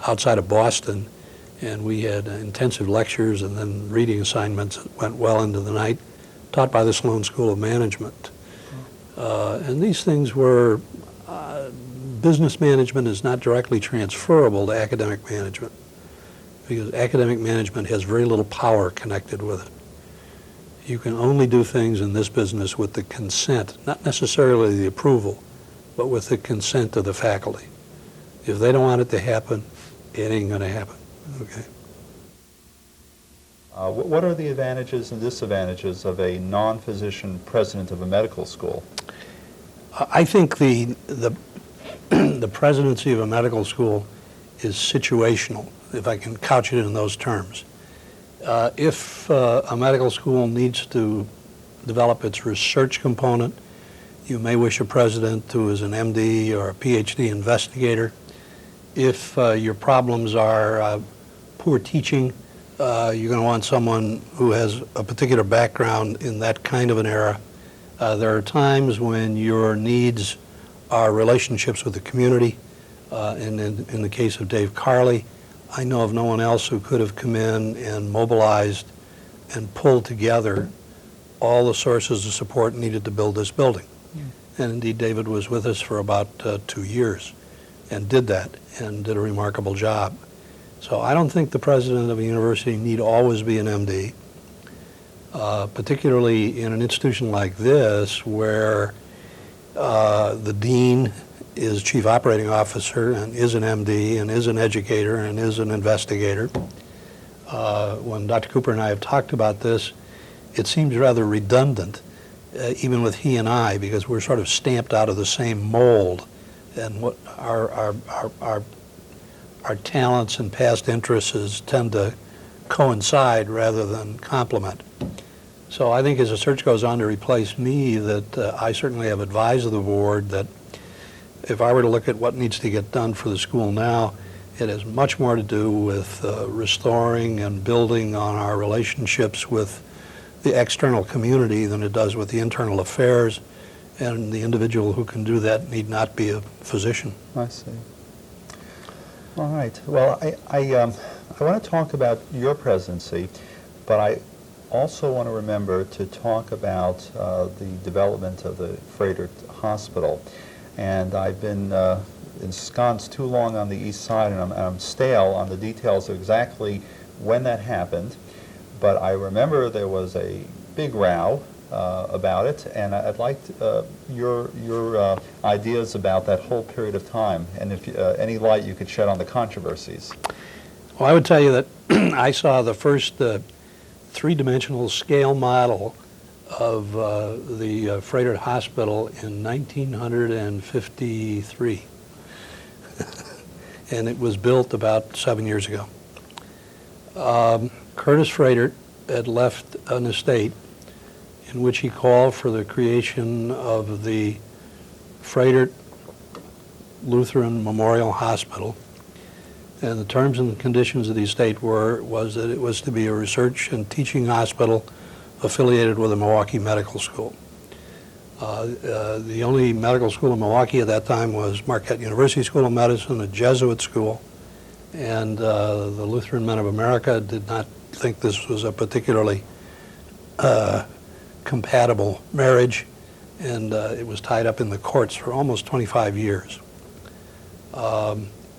outside of Boston, and we had intensive lectures and then reading assignments that went well into the night, taught by the Sloan School of Management. And these things were, business management is not directly transferable to academic management, because academic management has very little power connected with it. You can only do things in this business with the consent, not necessarily the approval, but with the consent of the faculty. If they don't want it to happen, it ain't going to happen. Okay. What are the advantages and disadvantages of a non-physician president of a medical school? I think the presidency of a medical school is situational, if I can couch it in those terms. If a medical school needs to develop its research component, you may wish a president who is an MD or a PhD investigator. If your problems are poor teaching, you're going to want someone who has a particular background in that kind of an era. There are times when your needs are relationships with the community. And in the case of Dave Carley, I know of no one else who could have come in and mobilized and pulled together all the sources of support needed to build this building. And indeed, David was with us for about 2 years and did that and did a remarkable job. So I don't think the president of a university need always be an MD, particularly in an institution like this where the dean is chief operating officer and is an MD and is an educator and is an investigator. When Dr. Cooper and I have talked about this, it seems rather redundant, even with he and I, because we're sort of stamped out of the same mold, and what our talents and past interests tend to coincide rather than complement. So I think as the search goes on to replace me, that I certainly have advised the board that if I were to look at what needs to get done for the school now, it has much more to do with restoring and building on our relationships with the external community than it does with the internal affairs, and the individual who can do that need not be a physician. I see. All right. Well, I want to talk about your presidency, but I also want to remember to talk about the development of the Freighter Hospital. And I've been ensconced too long on the east side, and I'm stale on the details of exactly when that happened. But I remember there was a big row about it, and I'd like your ideas about that whole period of time, and if any light you could shed on the controversies. Well, I would tell you that I saw the first three-dimensional scale model of the Frederick Hospital in 1953. And it was built about 7 years ago. Curtis Frederick had left an estate in which he called for the creation of the Frederick Lutheran Memorial Hospital. And the terms and conditions of the estate was that it was to be a research and teaching hospital affiliated with the Milwaukee Medical School. The only medical school in Milwaukee at that time was Marquette University School of Medicine, a Jesuit school, and the Lutheran Men of America did not think this was a particularly compatible marriage, and it was tied up in the courts for almost 25 years.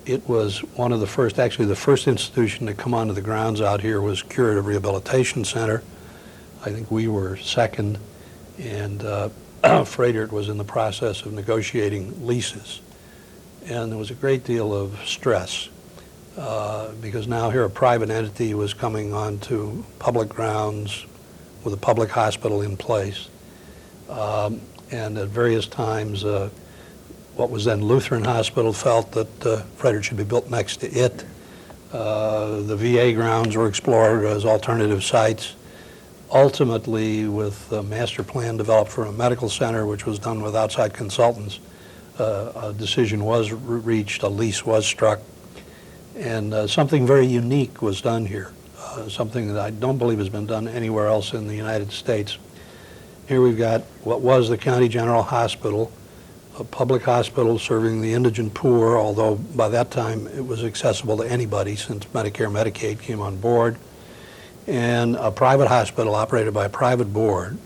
It was one of the first, actually the first institution to come onto the grounds out here was Curative Rehabilitation Center. I think we were second, and Frederick was in the process of negotiating leases. And there was a great deal of stress because now here a private entity was coming onto public grounds with a public hospital in place. And at various times, what was then Lutheran Hospital felt that Frederick should be built next to it. The VA grounds were explored as alternative sites. Ultimately, with a master plan developed for a medical center, which was done with outside consultants, a decision was reached, a lease was struck, and something very unique was done here, something that I don't believe has been done anywhere else in the United States. Here we've got what was the County General Hospital, a public hospital serving the indigent poor, although by that time it was accessible to anybody since Medicare, Medicaid came on board, and a private hospital operated by a private board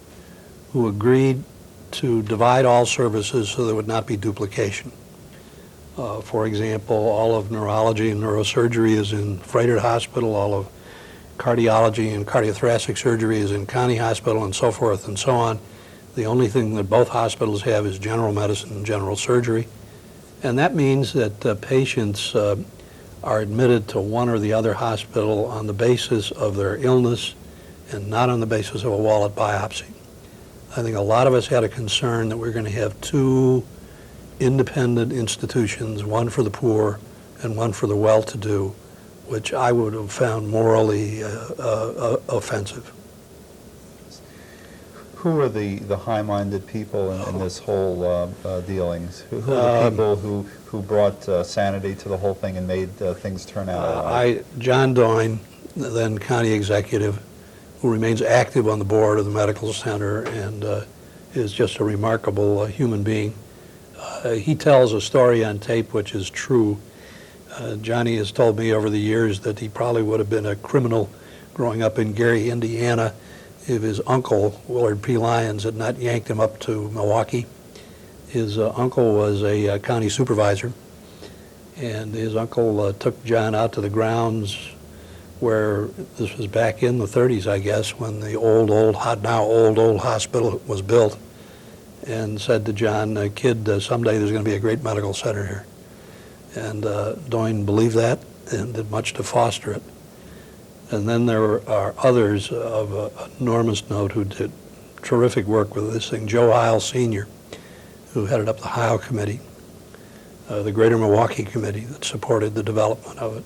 who agreed to divide all services so there would not be duplication. For example, all of neurology and neurosurgery is in Frederick Hospital, all of cardiology and cardiothoracic surgery is in County Hospital, and so forth and so on. The only thing that both hospitals have is general medicine and general surgery. And that means that patients are admitted to one or the other hospital on the basis of their illness and not on the basis of a wallet biopsy. I think a lot of us had a concern that we're going to have two independent institutions, one for the poor and one for the well-to-do, which I would have found morally offensive. Who are the high-minded people in this whole dealings? Who are the people who brought sanity to the whole thing and made things turn out all right? John Doyne, then county executive, who remains active on the board of the medical center and is just a remarkable human being. He tells a story on tape which is true. Johnny has told me over the years that he probably would have been a criminal growing up in Gary, Indiana, if his uncle, Willard P. Lyons, had not yanked him up to Milwaukee. His uncle was a county supervisor, and his uncle took John out to the grounds where, this was back in the 30s, I guess, when the old hospital was built, and said to John, kid, someday there's going to be a great medical center here. And Doyne believed that and did much to foster it. And then there are others of enormous note who did terrific work with this thing. Joe Heil Sr., who headed up the Heil Committee, the Greater Milwaukee Committee that supported the development of it.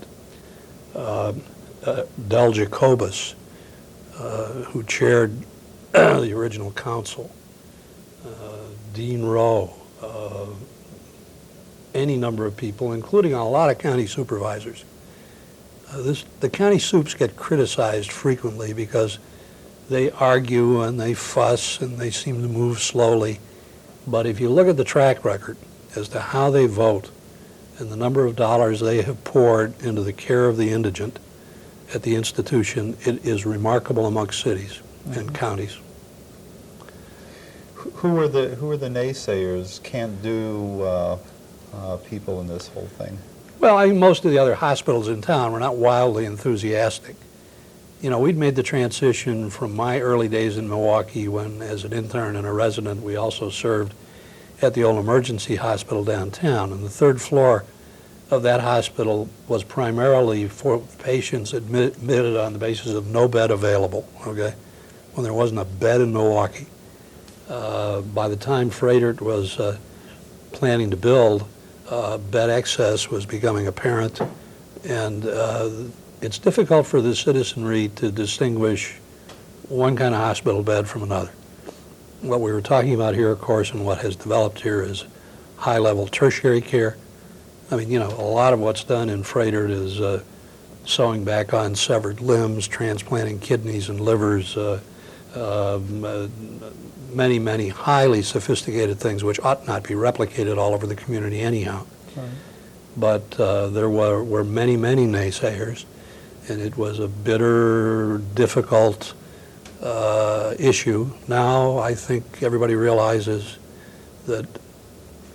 Del Jacobus, who chaired the original council. Dean Rowe, any number of people, including a lot of county supervisors. The county soups get criticized frequently because they argue and they fuss and they seem to move slowly. But if you look at the track record as to how they vote and the number of dollars they have poured into the care of the indigent at the institution, it is remarkable amongst cities and counties. Who are the naysayers, can't do people in this whole thing? Well, I mean, most of the other hospitals in town were not wildly enthusiastic. You know, we'd made the transition from my early days in Milwaukee when, as an intern and a resident, we also served at the old emergency hospital downtown. And the third floor of that hospital was primarily for patients admitted on the basis of no bed available, okay? When there wasn't a bed in Milwaukee. By the time Froedtert was planning to build, bed excess was becoming apparent, and it's difficult for the citizenry to distinguish one kind of hospital bed from another. What we were talking about here, of course, and what has developed here is high-level tertiary care. I mean, you know, a lot of what's done in Froedtert is sewing back on severed limbs, transplanting kidneys and livers, many, many highly sophisticated things which ought not be replicated all over the community anyhow. Right. But there were many, many naysayers, and it was a bitter, difficult issue. Now I think everybody realizes that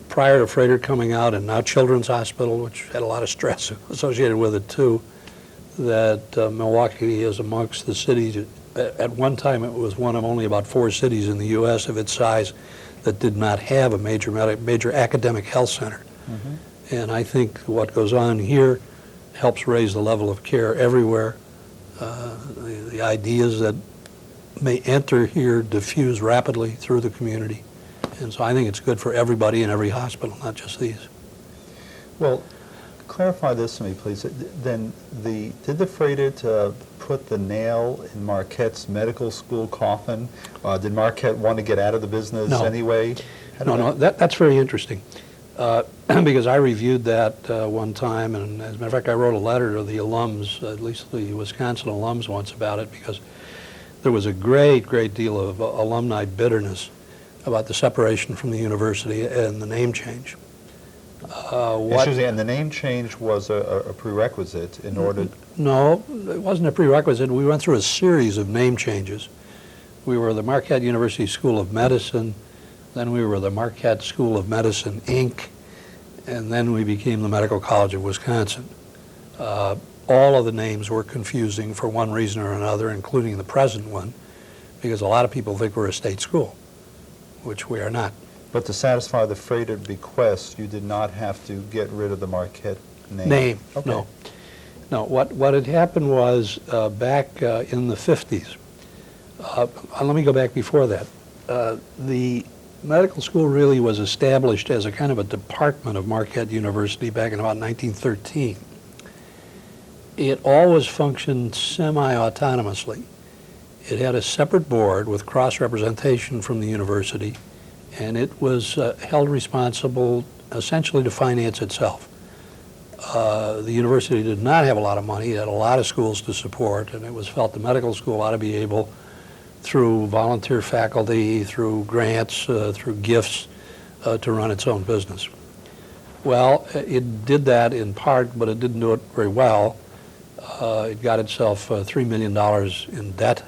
prior to Froedtert coming out, and now Children's Hospital, which had a lot of stress associated with it too, that Milwaukee is amongst the cities. At one time, it was one of only about 4 cities in the U.S. of its size that did not have a major academic health center. Mm-hmm. And I think what goes on here helps raise the level of care everywhere. The ideas that may enter here diffuse rapidly through the community. And so I think it's good for everybody in every hospital, not just these. Well, clarify this to me, please. Then did the Froedtert put the nail in Marquette's medical school coffin? Did Marquette want to get out of the business anyway? No, that's very interesting. Because I reviewed that one time, and as a matter of fact, I wrote a letter to the alums, at least the Wisconsin alums once about it, because there was a great deal of alumni bitterness about the separation from the university and the name change. And the name change was a prerequisite in order... No, it wasn't a prerequisite. We went through a series of name changes. We were the Marquette University School of Medicine, then we were the Marquette School of Medicine, Inc., and then we became the Medical College of Wisconsin. All of the names were confusing for one reason or another, including the present one, because a lot of people think we're a state school, which we are not. But to satisfy the Froedtert bequest, you did not have to get rid of the Marquette name? Okay. No. What had happened was back in the 50s, let me go back before that. The medical school really was established as a kind of a department of Marquette University back in about 1913. It always functioned semi-autonomously. It had a separate board with cross-representation from the university, and it was held responsible essentially to finance itself. The university did not have a lot of money. It had a lot of schools to support, and it was felt the medical school ought to be able, through volunteer faculty, through grants, through gifts, to run its own business. Well, it did that in part, but it didn't do it very well. It got itself $3 million in debt.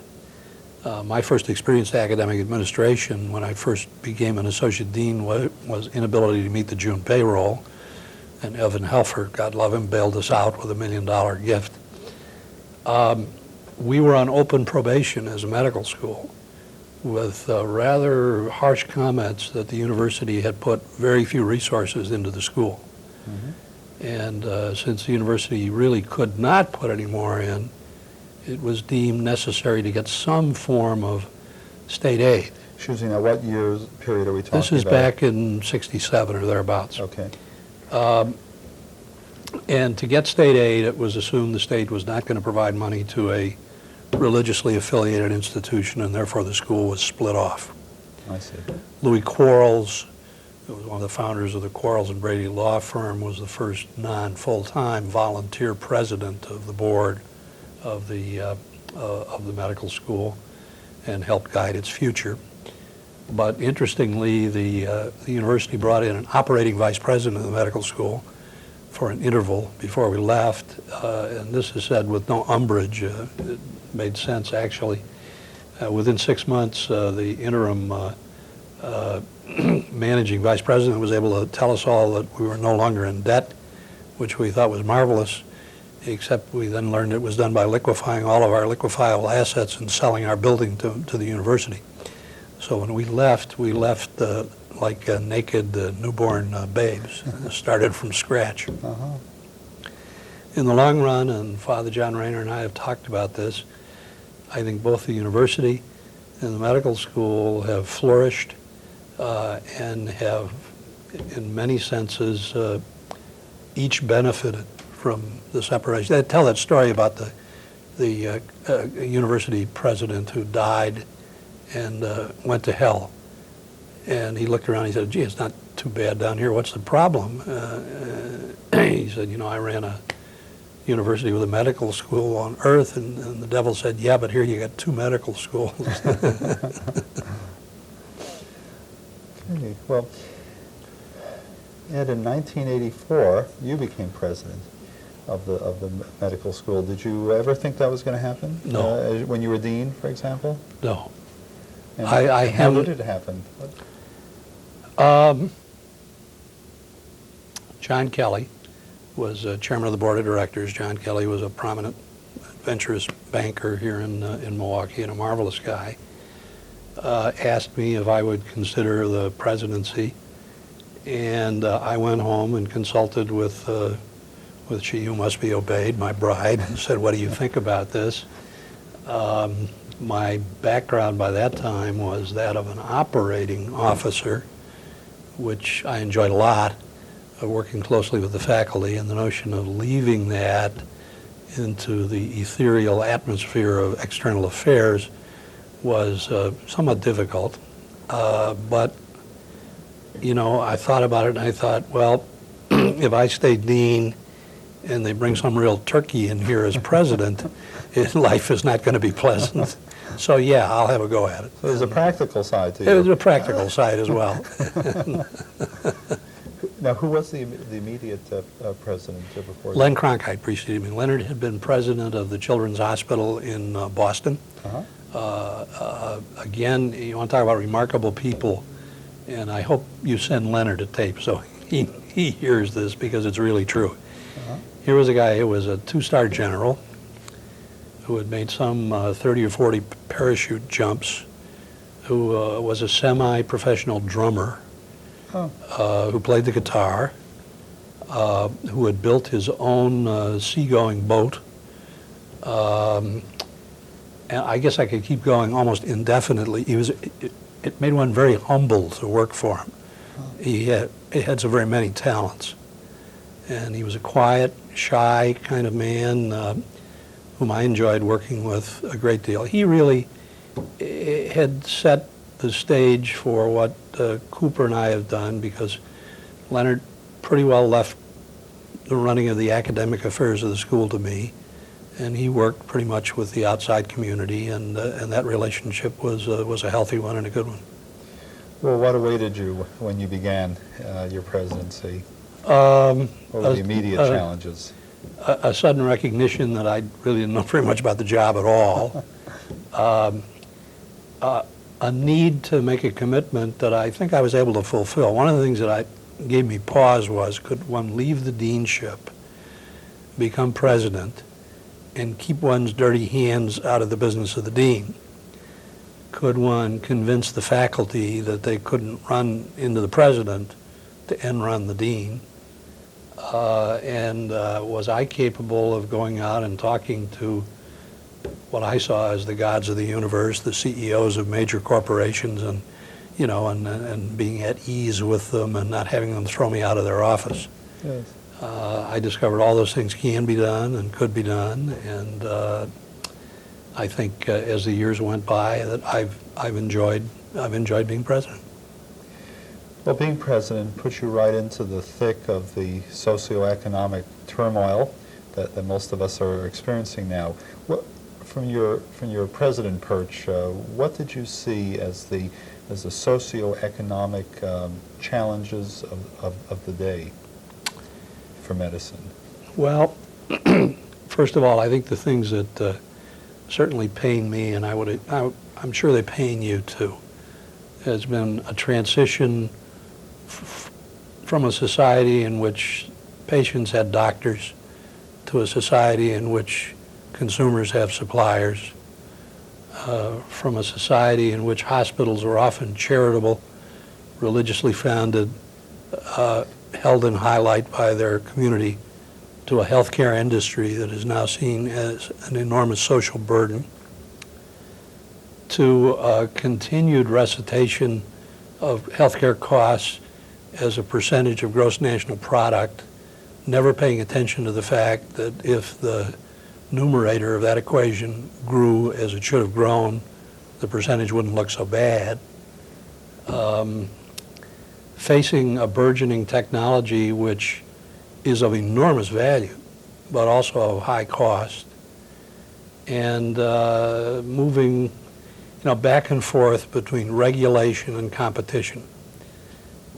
My first experience in academic administration when I first became an associate dean was inability to meet the June payroll, and Evan Helfer, God love him, bailed us out with a $1 million gift. We were on open probation as a medical school with rather harsh comments that the university had put very few resources into the school. Mm-hmm. And since the university really could not put any more in, it was deemed necessary to get some form of state aid. Excuse me, now what years period are we talking about? This is back in '67 or thereabouts. Okay. And to get state aid, it was assumed the state was not going to provide money to a religiously affiliated institution, and therefore the school was split off. I see. Louis Quarles, who was one of the founders of the Quarles and Brady law firm, was the first non-full-time volunteer president of the board of the medical school and helped guide its future. But interestingly, the university brought in an operating vice president of the medical school for an interval before we left, and this is said with no umbrage. It made sense, actually. Within 6 months, the interim managing vice president was able to tell us all that we were no longer in debt, which we thought was marvelous, except we then learned it was done by liquefying all of our liquefiable assets and selling our building to the university. So when we left like naked newborn babes, started from scratch. Uh-huh. in the long run, and Father John Rayner and I have talked about this, I think both the university and the medical school have flourished and have, in many senses, each benefited from the separation. They tell that story about the university president who died and went to hell. And he looked around and he said, gee, it's not too bad down here. What's the problem? He said, you know, I ran a university with a medical school on earth, and the devil said, yeah, but here you got 2 medical schools. Okay, well, Ed, in 1984, you became president of the medical school. Did you ever think that was going to happen? No. When you were dean, for example? No. And I how haven't. did it happen? John Kelly was chairman of the board of directors. John Kelly was a prominent, adventurous banker here in Milwaukee and a marvelous guy. Asked me if I would consider the presidency, and I went home and consulted with she who must be obeyed, my bride, and said, what do you think about this? My background by that time was that of an operating officer, which I enjoyed a lot, working closely with the faculty, and the notion of leaving that into the ethereal atmosphere of external affairs was somewhat difficult. But, you know, I thought about it and I thought, well, if I stay dean and they bring some real turkey in here as president, life is not going to be pleasant. So, yeah, I'll have a go at it. So there's a practical side to you. There's a practical side as well. Now, who was the immediate president before? Len Cronkite preceded me. Leonard had been president of the Children's Hospital in Boston. Again, you want to talk about remarkable people, and I hope you send Leonard a tape so he hears this because it's really true. Here was a guy who was a 2-star general who had made some 30 or 40 parachute jumps, who was a semi-professional drummer, who played the guitar, who had built his own seagoing boat. And I guess I could keep going almost indefinitely. It made one very humble to work for him. He had so very many talents. And he was a quiet, shy kind of man whom I enjoyed working with a great deal. He really had set the stage for what Cooper and I have done, because Leonard pretty well left the running of the academic affairs of the school to me, and he worked pretty much with the outside community, and that relationship was a healthy one and a good one. Well, what awaited you when you began your presidency? What were the immediate challenges? A sudden recognition that I really didn't know very much about the job at all. A need to make a commitment that I think I was able to fulfill. One of the things that gave me pause was, could one leave the deanship, become president, and keep one's dirty hands out of the business of the dean? Could one convince the faculty that they couldn't run into the president to end run the dean? Was I capable of going out and talking to what I saw as the gods of the universe, the CEOs of major corporations, and you know, and being at ease with them and not having them throw me out of their office? Yes. I discovered all those things can be done and could be done, and I think as the years went by that I've enjoyed being president. Well, being president puts you right into the thick of the socioeconomic turmoil that most of us are experiencing now. From your president perch, what did you see as the socioeconomic challenges of the day for medicine? Well, first of all, I think the things that certainly pain me, and I'm sure they pain you too, has been a transition from a society in which patients had doctors to a society in which consumers have suppliers, from a society in which hospitals are often charitable, religiously founded, held in highlight by their community to a healthcare industry that is now seen as an enormous social burden, to a continued recitation of healthcare costs as a percentage of gross national product, never paying attention to the fact that if the numerator of that equation grew as it should have grown, the percentage wouldn't look so bad. Facing a burgeoning technology which is of enormous value, but also of high cost, and moving back and forth between regulation and competition.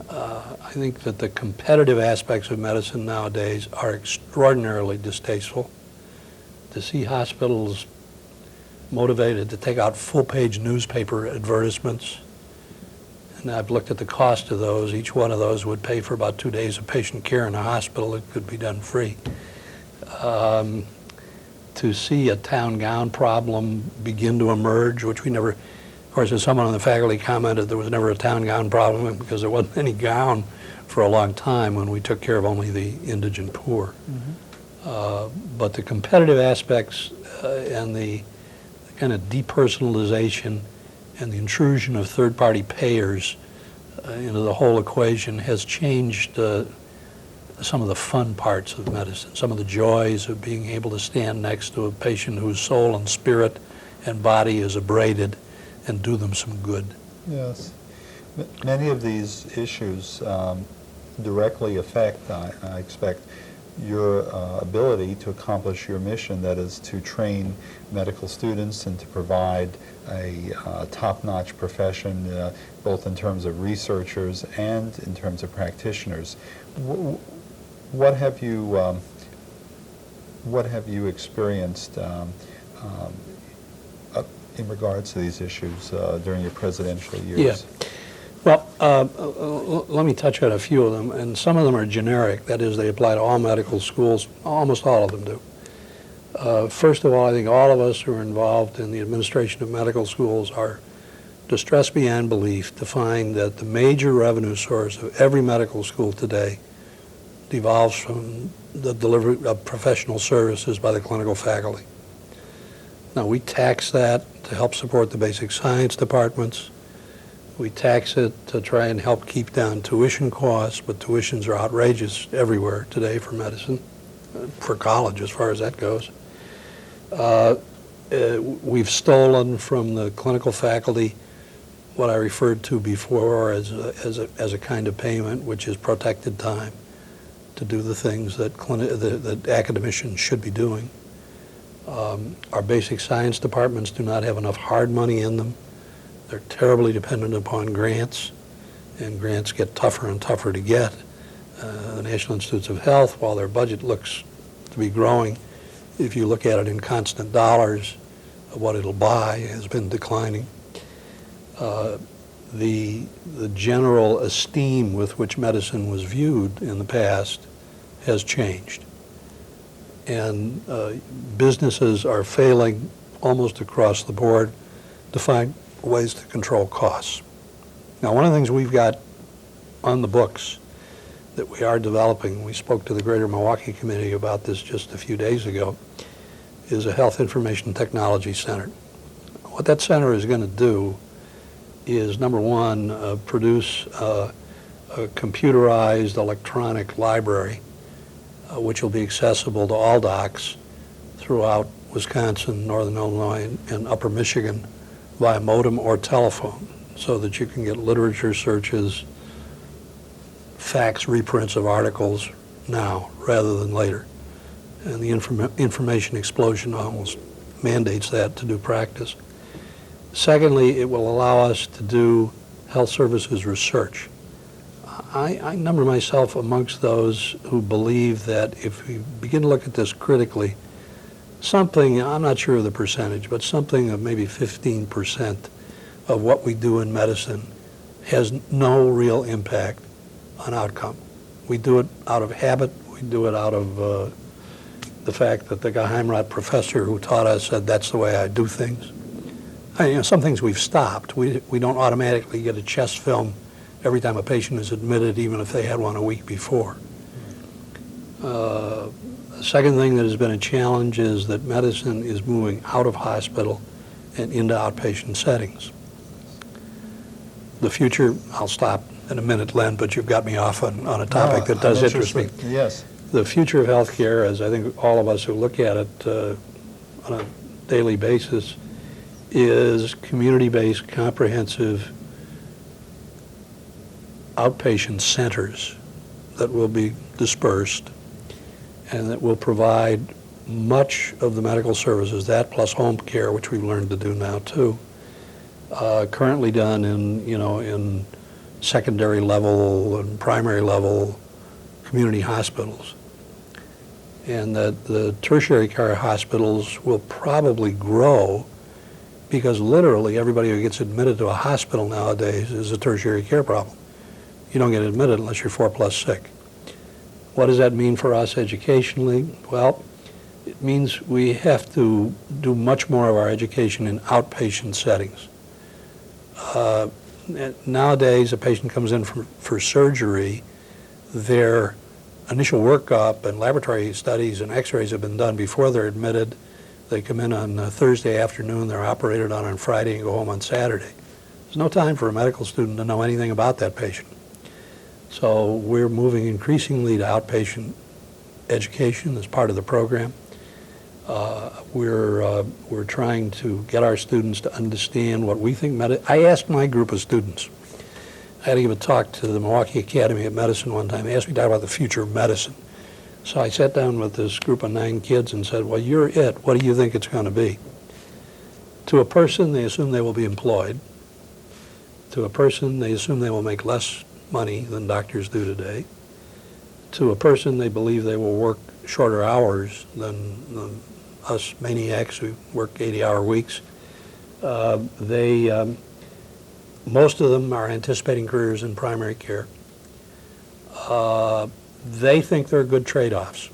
I think that the competitive aspects of medicine nowadays are extraordinarily distasteful. To see hospitals motivated to take out full-page newspaper advertisements, and I've looked at the cost of those. Each one of those would pay for about 2 days of patient care in a hospital. It could be done free. To see a town gown problem begin to emerge, which we never, of course, as someone on the faculty commented, there was never a town gown problem because there wasn't any gown for a long time when we took care of only the indigent poor. But the competitive aspects and the kind of depersonalization and the intrusion of third-party payers into the whole equation has changed some of the fun parts of medicine, some of the joys of being able to stand next to a patient whose soul and spirit and body is abraded and do them some good. Yes. Many of these issues directly affect, I expect, your ability to accomplish your mission, that is to train medical students and to provide a top-notch profession, both in terms of researchers and in terms of practitioners. What have you experienced in regards to these issues during your presidential years? Yeah. Well, let me touch on a few of them, and some of them are generic. That is, they apply to all medical schools. Almost all of them do. First of all, I think all of us who are involved in the administration of medical schools are distressed beyond belief to find that the major revenue source of every medical school today devolves from the delivery of professional services by the clinical faculty. Now, we tax that to help support the basic science departments. We tax it to try and help keep down tuition costs, but tuitions are outrageous everywhere today for medicine, for college as far as that goes. We've stolen from the clinical faculty what I referred to before as a kind of payment, which is protected time to do the things that that academicians should be doing. Our basic science departments do not have enough hard money in them. They're terribly dependent upon grants, and grants get tougher and tougher to get. The National Institutes of Health, while their budget looks to be growing, if you look at it in constant dollars, what it'll buy has been declining. The general esteem with which medicine was viewed in the past has changed. And businesses are failing almost across the board to find ways to control costs. Now, one of the things we've got on the books that we are developing, we spoke to the Greater Milwaukee Committee about this just a few days ago, is a Health Information Technology Center. What that center is going to do is, number one, produce a computerized electronic library which will be accessible to all docs throughout Wisconsin, Northern Illinois, and Upper Michigan via modem or telephone, so that you can get literature searches, fax reprints of articles now rather than later. And the information explosion almost mandates that to do practice. Secondly, it will allow us to do health services research. I number myself amongst those who believe that if we begin to look at this critically, something, I'm not sure of the percentage, but something of maybe 15% of what we do in medicine has no real impact on outcome. We do it out of habit. We do it out of the fact that the Geheimrat professor who taught us said that's the way I do things. Some things we've stopped. We don't automatically get a chest film every time a patient is admitted, even if they had one a week before. The second thing that has been a challenge is that medicine is moving out of hospital and into outpatient settings. The future, I'll stop in a minute, Len, but you've got me off on a topic that does I'm interest me. interested. Yes. The future of healthcare, as I think all of us who look at it on a daily basis, is community-based, comprehensive outpatient centers that will be dispersed and that will provide much of the medical services, that plus home care, which we've learned to do now too, currently done in secondary level and primary level community hospitals. And that the tertiary care hospitals will probably grow because literally everybody who gets admitted to a hospital nowadays is a tertiary care problem. You don't get admitted unless you're 4+ sick. What does that mean for us educationally? Well, it means we have to do much more of our education in outpatient settings. Nowadays, a patient comes in for surgery, their initial workup and laboratory studies and x-rays have been done before they're admitted. They come in on Thursday afternoon, they're operated on Friday and go home on Saturday. There's no time for a medical student to know anything about that patient. So we're moving increasingly to outpatient education as part of the program. We're trying to get our students to understand what we think I asked my group of students, I had to give a talk to the Milwaukee Academy of Medicine one time. They asked me to talk about the future of medicine. So I sat down with this group of 9 kids and said, well, you're it. What do you think it's going to be? To a person, they assume they will be employed. To a person, they assume they will make less money than doctors do today. To a person, they believe they will work shorter hours than us maniacs who work 80-hour weeks. Most of them are anticipating careers in primary care. They think they're good trade-offs.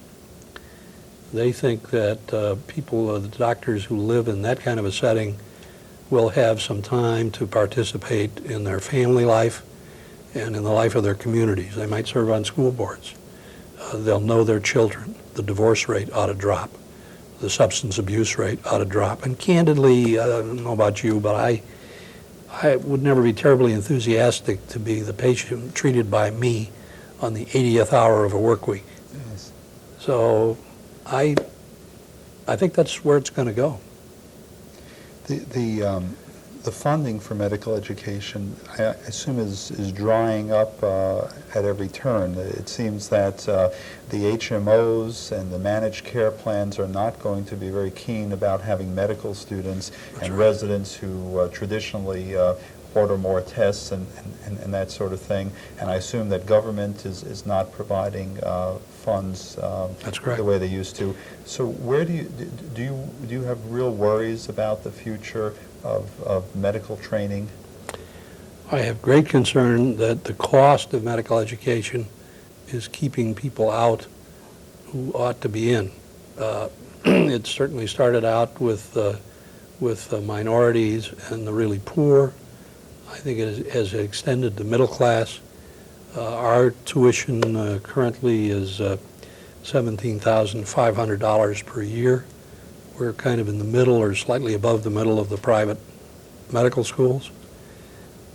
They think that the doctors who live in that kind of a setting will have some time to participate in their family life and in the life of their communities. They might serve on school boards. They'll know their children. The divorce rate ought to drop. The substance abuse rate ought to drop. And candidly, I don't know about you, but I would never be terribly enthusiastic to be the patient treated by me on the 80th hour of a work week. Yes. So I think that's where it's going to go. The funding for medical education, I assume, is drying up at every turn. It seems that the HMOs and the managed care plans are not going to be very keen about having medical students and residents who traditionally order more tests and that sort of thing. And I assume that government is not providing funds That's correct. the way they used to. So where do you have real worries about the future of medical training? I have great concern that the cost of medical education is keeping people out who ought to be in. It certainly started out with the minorities and the really poor. I think it has extended to middle class. Our tuition currently is $17,500 per year. We're kind of in the middle or slightly above the middle of the private medical schools.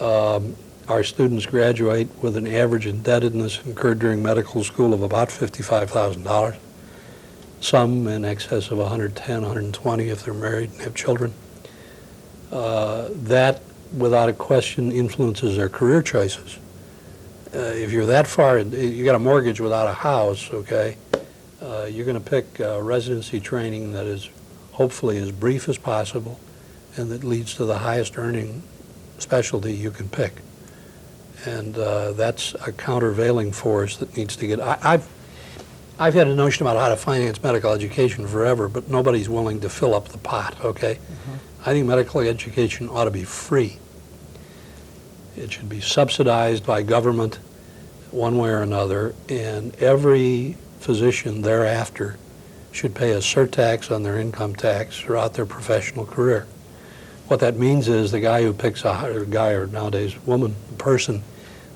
Our students graduate with an average indebtedness incurred during medical school of about $55,000. Some in excess of 110, 120 if they're married and have children. That, without a question, influences their career choices. If you're that far, you got a mortgage without a house, okay, you're going to pick residency training that is hopefully as brief as possible and that leads to the highest earning specialty you can pick. And that's a countervailing force that needs to get... I've had a notion about how to finance medical education forever, but nobody's willing to fill up the pot, okay? I think medical education ought to be free. It should be subsidized by government one way or another, and every physician thereafter should pay a surtax on their income tax throughout their professional career. What that means is the guy who picks or nowadays woman, person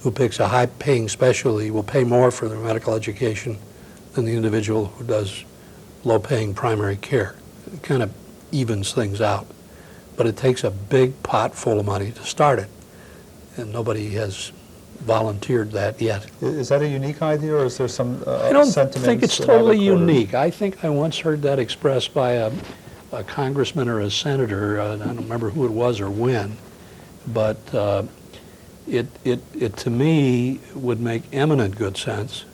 who picks a high-paying specialty will pay more for their medical education than the individual who does low-paying primary care. It kind of evens things out. But it takes a big pot full of money to start it, and nobody has volunteered that yet. Is that a unique idea, or is there some I don't sentiments think it's in other totally quarters? unique. I think I once heard that expressed by a congressman or a senator, I don't remember who it was or when, but it to me would make eminent good sense.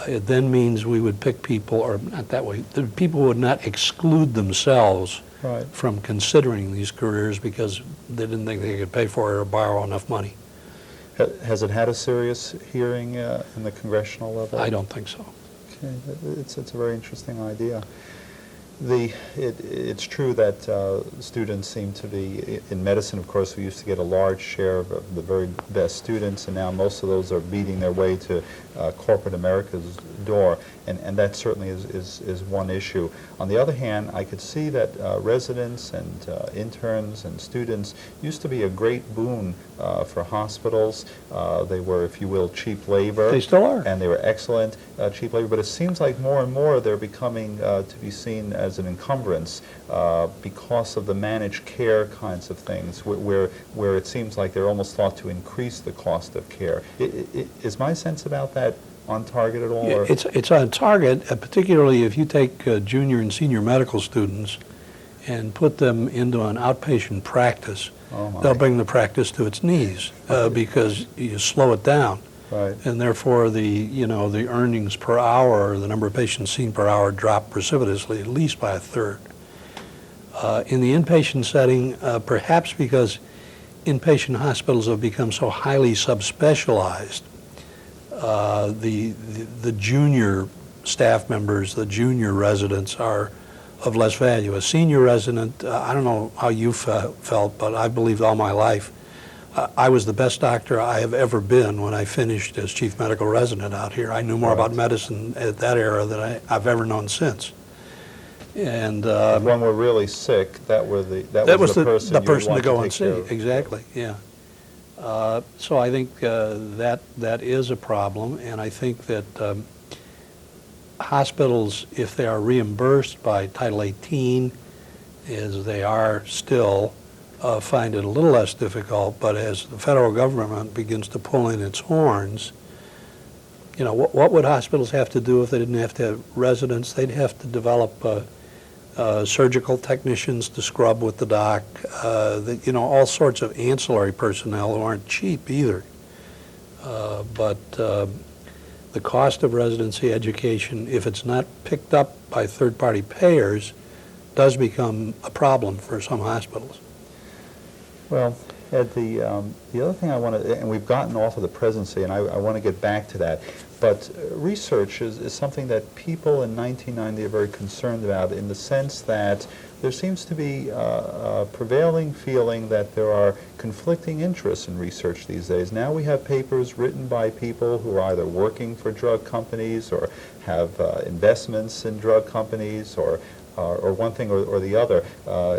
It then means we would pick people, or not that way, the people would not exclude themselves Right. from considering these careers because they didn't think they could pay for it or borrow enough money. Has it had a serious hearing in the congressional level? I don't think so. Okay, it's a very interesting idea. It's true that students seem to be, in medicine, of course, we used to get a large share of the very best students, and now most of those are beating their way to corporate America's door, and that certainly is one issue. On the other hand, I could see that residents and interns and students used to be a great boon for hospitals. They were, if you will, cheap labor. They still are. And they were excellent cheap labor, but it seems like more and more they're becoming to be seen as an encumbrance because of the managed care kinds of things, where it seems like they're almost thought to increase the cost of care. Is my sense about that on target at all? Yeah, Or? it's on target, particularly if you take junior and senior medical students and put them into an outpatient practice. Oh my. They'll bring the practice to its knees because you slow it down. Right. And therefore the earnings per hour, or the number of patients seen per hour, drop precipitously, at least by a third. In the inpatient setting, perhaps because inpatient hospitals have become so highly subspecialized, the junior staff members, the junior residents are of less value. A senior resident, I don't know how you felt, but I believed all my life I was the best doctor I have ever been when I finished as chief medical resident out here. I knew more about medicine at that era than I've ever known since. And If one were really sick, that was the person you would want to go and take see. care of. Exactly, yeah. So I think that is a problem, and I think that hospitals, if they are reimbursed by Title 18, as they are still, find it a little less difficult, but as the federal government begins to pull in its horns, what would hospitals have to do if they didn't have to have residents? They'd have to develop surgical technicians to scrub with the doc, all sorts of ancillary personnel who aren't cheap either. But the cost of residency education, if it's not picked up by third-party payers, does become a problem for some hospitals. Well, Ed, the other thing I want to, and we've gotten off of the presidency, and I want to get back to that, but research is something that people in 1990 are very concerned about, in the sense that there seems to be a prevailing feeling that there are conflicting interests in research these days. Now we have papers written by people who are either working for drug companies or have investments in drug companies, or one thing or the other.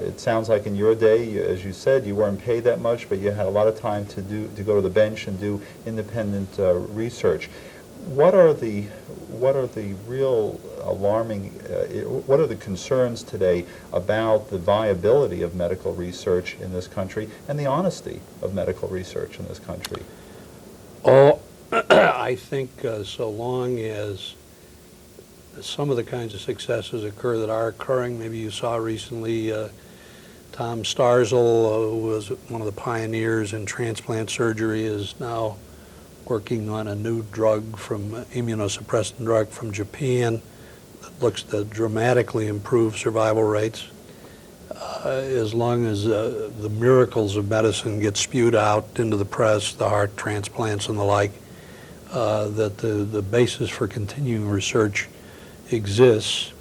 It sounds like in your day, as you said, you weren't paid that much, but you had a lot of time to go to the bench and do independent research. What are the real alarming? What are the concerns today about the viability of medical research in this country and the honesty of medical research in this country? Oh, I think so long as some of the kinds of successes occur that are occurring. Maybe you saw recently Tom Starzl, who was one of the pioneers in transplant surgery, is now working on a new immunosuppressant drug from Japan that looks to dramatically improve survival rates. As long as the miracles of medicine get spewed out into the press, the heart transplants and the like, that the basis for continuing research exists.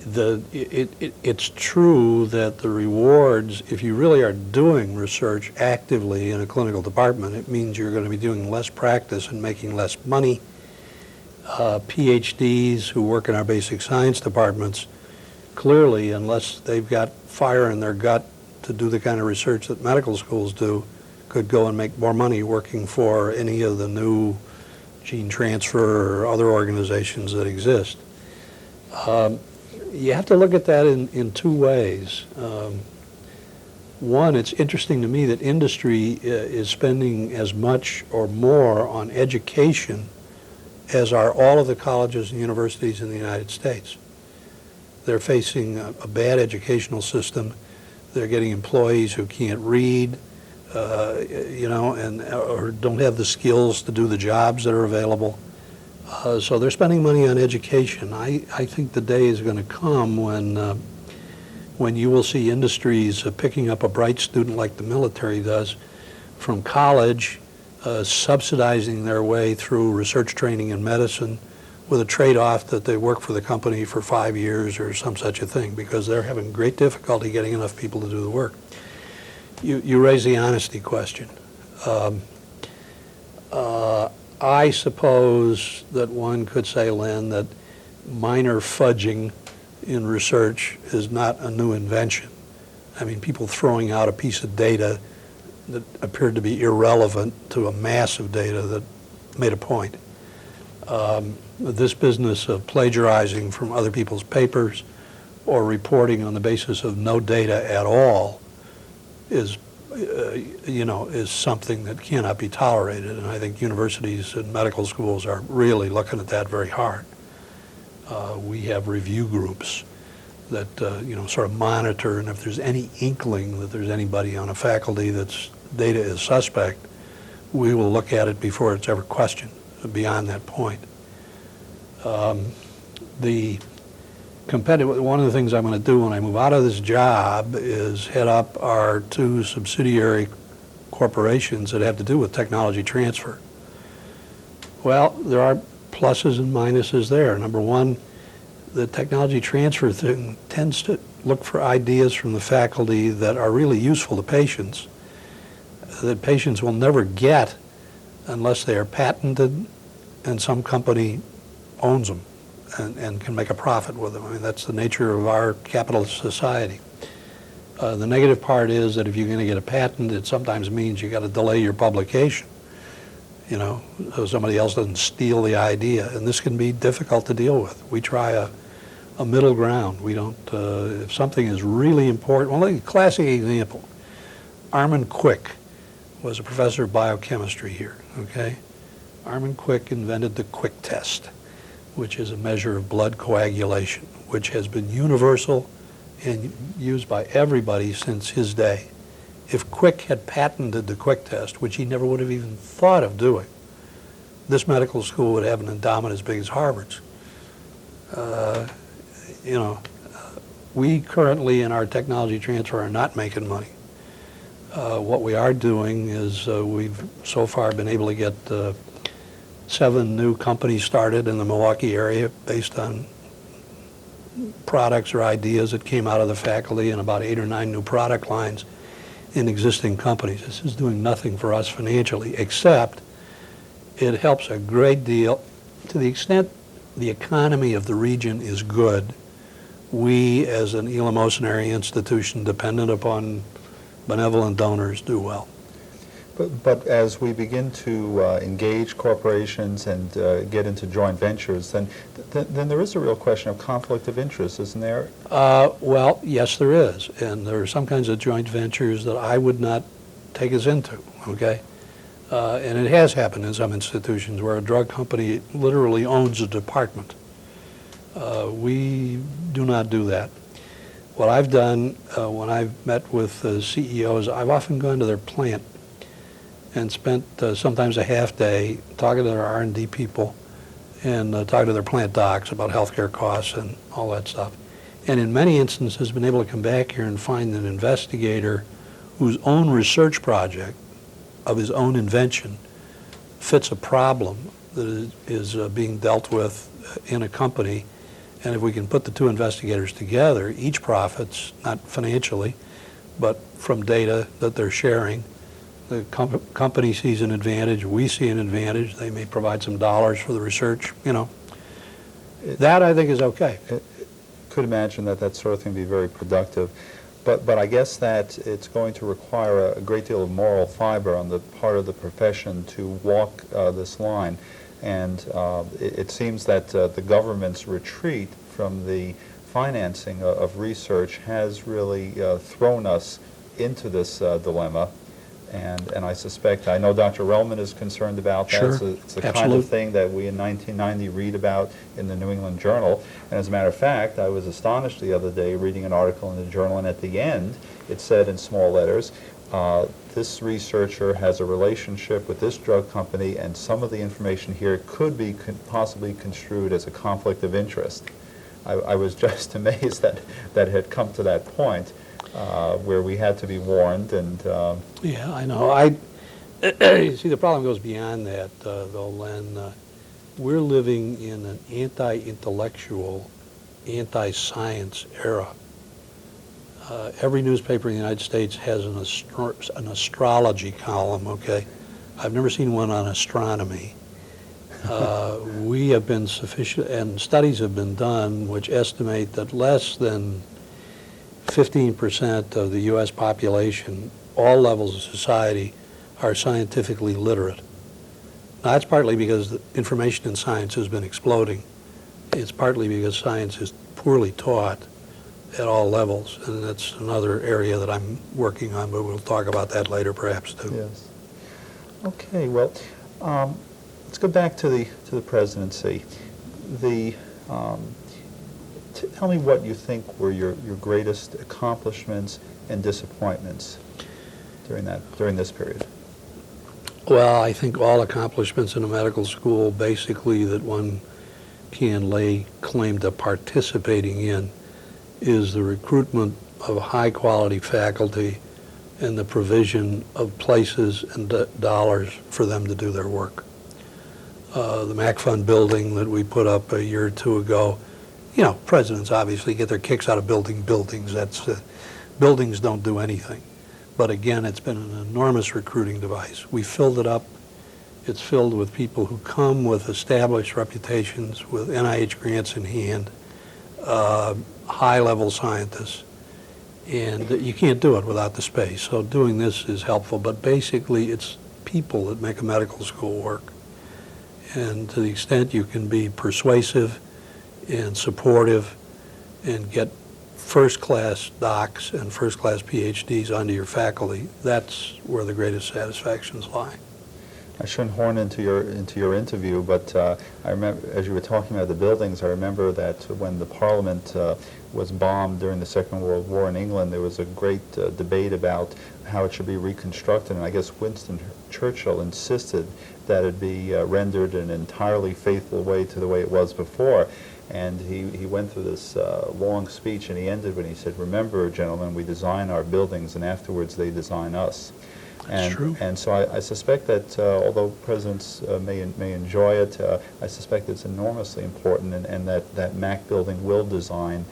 It's true that the rewards, if you really are doing research actively in a clinical department, it means you're going to be doing less practice and making less money. PhDs who work in our basic science departments, clearly, unless they've got fire in their gut to do the kind of research that medical schools do, could go and make more money working for any of the new gene transfer or other organizations that exist. You have to look at that in two ways. One, it's interesting to me that industry is spending as much or more on education as are all of the colleges and universities in the United States. They're facing a bad educational system. They're getting employees who can't read, or don't have the skills to do the jobs that are available. So they're spending money on education. I think the day is going to come when you will see industries picking up a bright student like the military does from college, subsidizing their way through research training in medicine with a trade-off that they work for the company for 5 years or some such a thing, because they're having great difficulty getting enough people to do the work. You raise the honesty question. I suppose that one could say, Len, that minor fudging in research is not a new invention. I mean, people throwing out a piece of data that appeared to be irrelevant to a mass of data that made a point. This business of plagiarizing from other people's papers or reporting on the basis of no data at all is something that cannot be tolerated, and I think universities and medical schools are really looking at that very hard. We have review groups that sort of monitor, and if there's any inkling that there's anybody on a faculty that's data is suspect, we will look at it before it's ever questioned beyond that point. One of the things I'm going to do when I move out of this job is head up our 2 subsidiary corporations that have to do with technology transfer. Well, there are pluses and minuses there. Number one, the technology transfer thing tends to look for ideas from the faculty that are really useful to patients, that patients will never get unless they are patented and some company owns them and can make a profit with them. I mean, that's the nature of our capitalist society. The negative part is that if you're going to get a patent, it sometimes means you got to delay your publication, so somebody else doesn't steal the idea, and this can be difficult to deal with. We try a middle ground. We don't, if something is really important, well, a classic example, Armin Quick was a professor of biochemistry here, okay? Armin Quick invented the Quick test, which is a measure of blood coagulation, which has been universal and used by everybody since his day. If Quick had patented the Quick test, which he never would have even thought of doing, this medical school would have an endowment as big as Harvard's. We currently in our technology transfer are not making money. What we are doing is we've so far been able to get 7 new companies started in the Milwaukee area based on products or ideas that came out of the faculty, and about 8 or 9 new product lines in existing companies. This is doing nothing for us financially, except it helps a great deal to the extent the economy of the region is good. We, as an Elam-Ocean institution dependent upon benevolent donors, do well. But as we begin to engage corporations and get into joint ventures, then there is a real question of conflict of interest, isn't there? Well, yes, there is. And there are some kinds of joint ventures that I would not take us into, okay? And it has happened in some institutions where a drug company literally owns a department. We do not do that. What I've done when I've met with CEOs, I've often gone to their plant and spent sometimes a half day talking to their R&D people and talking to their plant docs about healthcare costs and all that stuff. And in many instances, been able to come back here and find an investigator whose own research project of his own invention fits a problem that is being dealt with in a company. And if we can put the 2 investigators together, each profits, not financially, but from data that they're sharing. The company sees an advantage, we see an advantage, they may provide some dollars for the research, That I think is okay. Could imagine that sort of thing be very productive. But I guess that it's going to require a great deal of moral fiber on the part of the profession to walk this line. And it seems that the government's retreat from the financing of research has really thrown us into this dilemma. And I suspect, I know Dr. Relman is concerned about that. Sure. It's the kind Absolutely. of thing that we in 1990 read about in the New England Journal. And as a matter of fact, I was astonished the other day reading an article in the journal, and at the end it said in small letters, this researcher has a relationship with this drug company, and some of the information here could be possibly construed as a conflict of interest. I was just amazed that it had come to that point. Where we had to be warned, and Yeah, I know. You see, the problem goes beyond that, though, Len. We're living in an anti-intellectual, anti-science era. Every newspaper in the United States has an astrology column, okay? I've never seen one on astronomy. We have been sufficient, and studies have been done which estimate that less than 15% of the U.S. population, all levels of society, are scientifically literate. Now, that's partly because the information in science has been exploding. It's partly because science is poorly taught at all levels, and that's another area that I'm working on, but we'll talk about that later perhaps too. yes. Okay, well, let's go back to the presidency. Tell me what you think were your greatest accomplishments and disappointments during this period. Well, I think all accomplishments in a medical school, basically, that one can lay claim to participating in, is the recruitment of high-quality faculty and the provision of places and dollars for them to do their work. The Mac Fund building that we put up a year or two ago, you know, presidents obviously get their kicks out of building buildings. Buildings don't do anything. But again, it's been an enormous recruiting device. We filled it up. It's filled with people who come with established reputations, with NIH grants in hand, high-level scientists, and you can't do it without the space. So doing this is helpful, but basically it's people that make a medical school work. And to the extent you can be persuasive and supportive and get first-class docs and first-class PhDs onto your faculty, that's where the greatest satisfactions lie. I shouldn't horn into your interview, but I remember, as you were talking about the buildings, I remember that when the Parliament was bombed during the Second World War in England, there was a great debate about how it should be reconstructed, and I guess Winston Churchill insisted that it be rendered in an entirely faithful way to the way it was before. And he went through this long speech, and he ended when he said, "Remember, gentlemen, we design our buildings, and afterwards they design us." That's true. And so I suspect that although presidents may enjoy it, I suspect it's enormously important, and that Mac building will design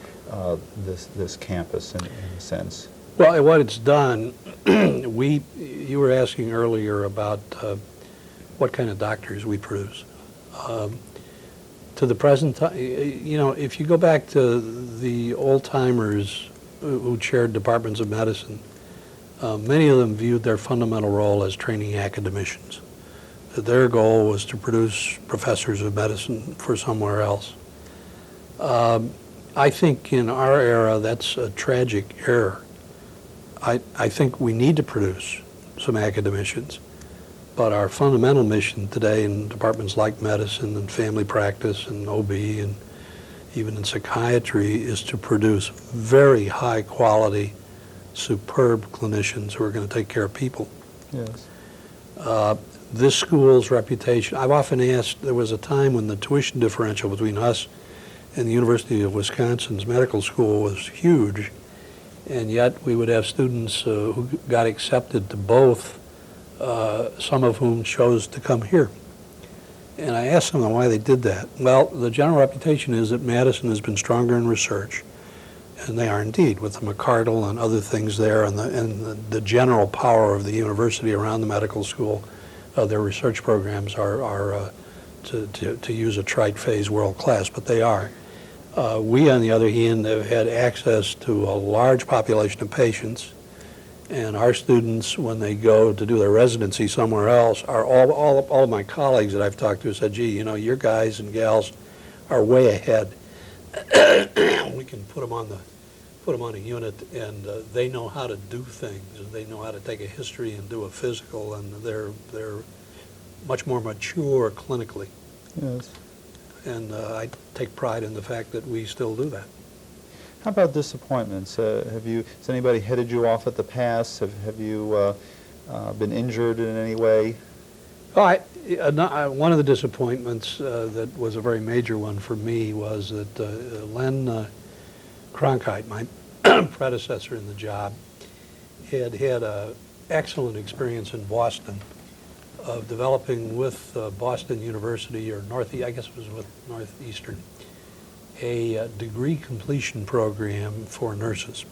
this campus in a sense. Well, what it's done, you were asking earlier about what kind of doctors we produce. To the present time, you know, if you go back to the old-timers who chaired departments of medicine, many of them viewed their fundamental role as training academicians. Their goal was to produce professors of medicine for somewhere else. I think in our era, that's a tragic error. I think we need to produce some academicians. But our fundamental mission today in departments like medicine and family practice and OB and even in psychiatry is to produce very high quality, superb clinicians who are going to take care of people. Yes. This school's reputation, I've often asked, there was a time when the tuition differential between us and the University of Wisconsin's medical school was huge, and yet we would have students who got accepted to both, some of whom chose to come here. And I asked them why they did that. Well, the general reputation is that Madison has been stronger in research, and they are indeed, with the McCardle and other things there, and the general power of the university around the medical school. Their research programs are to use a trite phrase, world class, but they are. We, on the other hand, have had access to a large population of patients, And our students, when they go to do their residency somewhere else, are all of my colleagues that I've talked to said, gee, you know, your guys and gals are way ahead. We can put them on a unit, and they know how to do things, and they know how to take a history and do a physical, and they're much more mature clinically. Yes. And I take pride in the fact that we still do that. How about disappointments? Has anybody headed you off at the pass? Have you been injured in any way? Oh, one of the disappointments that was a very major one for me was that Len Cronkite, my predecessor in the job, had an excellent experience in Boston of developing with Boston University, or I guess it was with Northeastern, a degree completion program for nurses.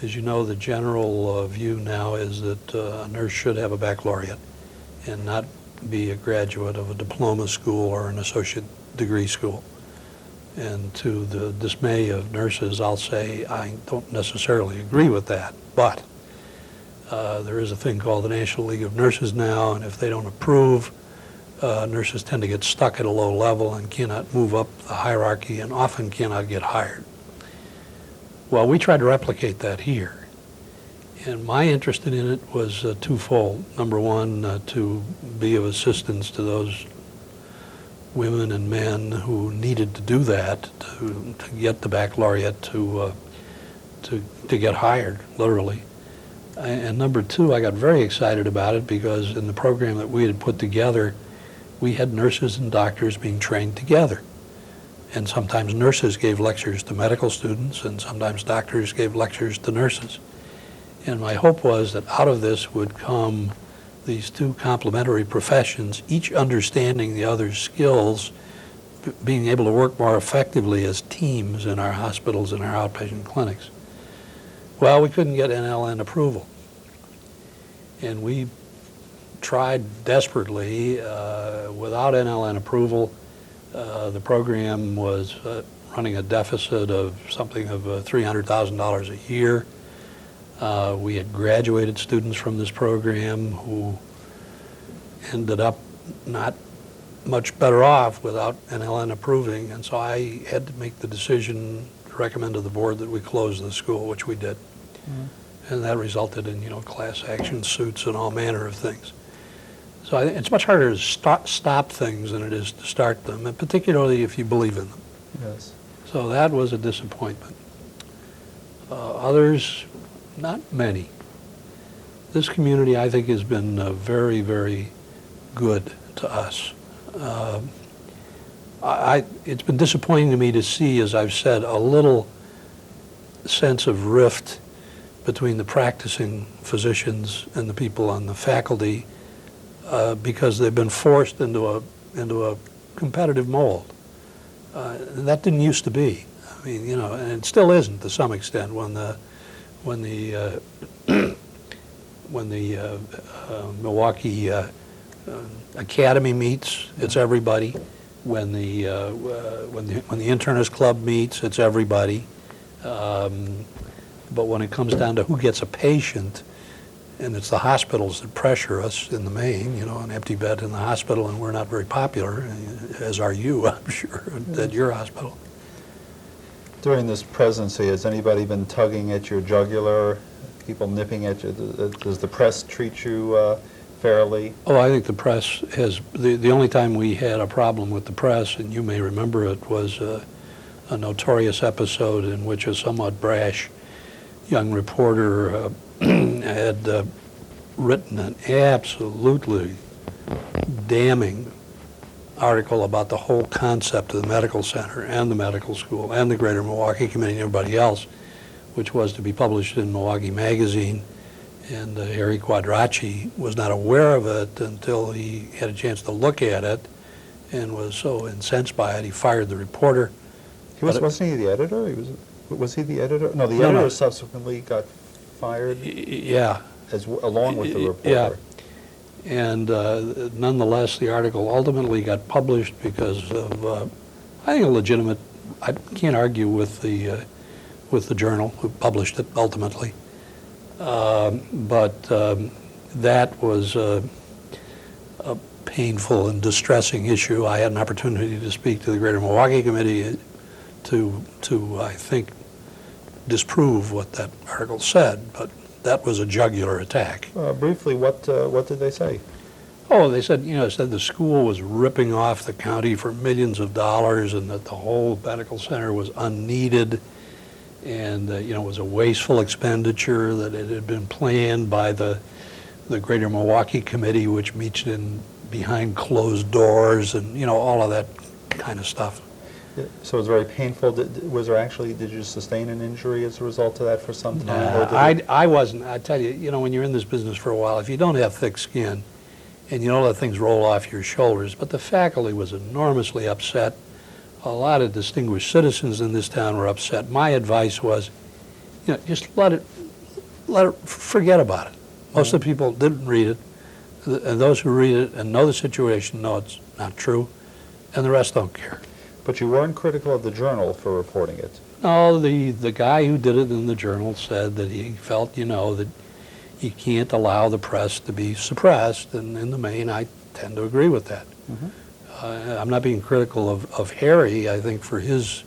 As you know, the general view now is that a nurse should have a baccalaureate and not be a graduate of a diploma school or an associate degree school. And to the dismay of nurses, I'll say I don't necessarily agree with that, but there is a thing called the National League of Nurses now, and if they don't approve, nurses tend to get stuck at a low level and cannot move up the hierarchy and often cannot get hired. Well, we tried to replicate that here. And my interest in it was twofold. Number one, to be of assistance to those women and men who needed to do that, to get the baccalaureate, to get hired, literally. And number two, I got very excited about it because in the program that we had put together, we had nurses and doctors being trained together. And sometimes nurses gave lectures to medical students, and sometimes doctors gave lectures to nurses. And my hope was that out of this would come these two complementary professions, each understanding the other's skills, being able to work more effectively as teams in our hospitals and our outpatient clinics. Well, we couldn't get NLN approval. And we tried desperately. Without NLN approval, the program was running a deficit of something of $300,000 a year. We had graduated students from this program who ended up not much better off without NLN approving, and so I had to make the decision to recommend to the board that we close the school, which we did. Mm-hmm. And that resulted in, class action suits and all manner of things. So it's much harder to stop things than it is to start them, and particularly if you believe in them. Yes. So that was a disappointment. Others, not many. This community, I think, has been very, very good to us. It's been disappointing to me to see, as I've said, a little sense of rift between the practicing physicians and the people on the faculty because they've been forced into a competitive mold. That didn't used to be. I mean, and it still isn't to some extent. When the Milwaukee Academy meets, it's everybody. When the internist club meets, it's everybody. But when it comes down to who gets a patient, and it's the hospitals that pressure us in the main, an empty bed in the hospital, and we're not very popular, as are you, I'm sure, at your hospital. During this presidency, has anybody been tugging at your jugular, people nipping at you? Does the press treat you fairly? Oh, I think the press has, the only time we had a problem with the press, and you may remember it, was a notorious episode in which a somewhat brash young reporter had written an absolutely damning article about the whole concept of the medical center and the medical school and the Greater Milwaukee Committee and everybody else, which was to be published in Milwaukee Magazine. And Harry Quadracci was not aware of it until he had a chance to look at it and was so incensed by it, he fired the reporter. Wasn't he the editor? Was he the editor? No, the editor subsequently got fired? Yeah. Along with the reporter? Yeah. And nonetheless, the article ultimately got published because of, I think, a legitimate, I can't argue with the journal who published it ultimately. But that was a painful and distressing issue. I had an opportunity to speak to the Greater Milwaukee Committee to I think, disprove what that article said, but that was a jugular attack. Briefly, what did they say? Oh, they said, said the school was ripping off the county for millions of dollars and that the whole medical center was unneeded and, it was a wasteful expenditure, that it had been planned by the Greater Milwaukee Committee, which meets in behind closed doors and, all of that kind of stuff. So it was very painful. Did you sustain an injury as a result of that for some time? I wasn't. I tell you, when you're in this business for a while, if you don't have thick skin and you don't let things roll off your shoulders, but the faculty was enormously upset. A lot of distinguished citizens in this town were upset. My advice was, just let it, forget about it. Most of the people didn't read it, and those who read it and know the situation know it's not true, and the rest don't care. But you weren't critical of the journal for reporting it. No, the guy who did it in the journal said that he felt, that you can't allow the press to be suppressed, and in the main, I tend to agree with that. Mm-hmm. I'm not being critical of Harry. I think for his,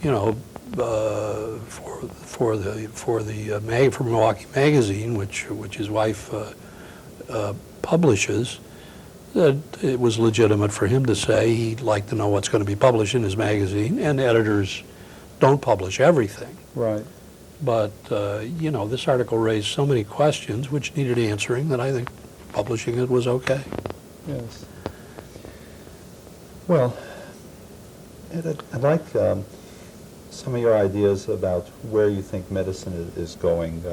for Milwaukee Magazine, which his wife publishes, that it was legitimate for him to say he'd like to know what's going to be published in his magazine, and editors don't publish everything. Right. But, this article raised so many questions which needed answering that I think publishing it was okay. Yes. Well, Ed, I'd like some of your ideas about where you think medicine is going.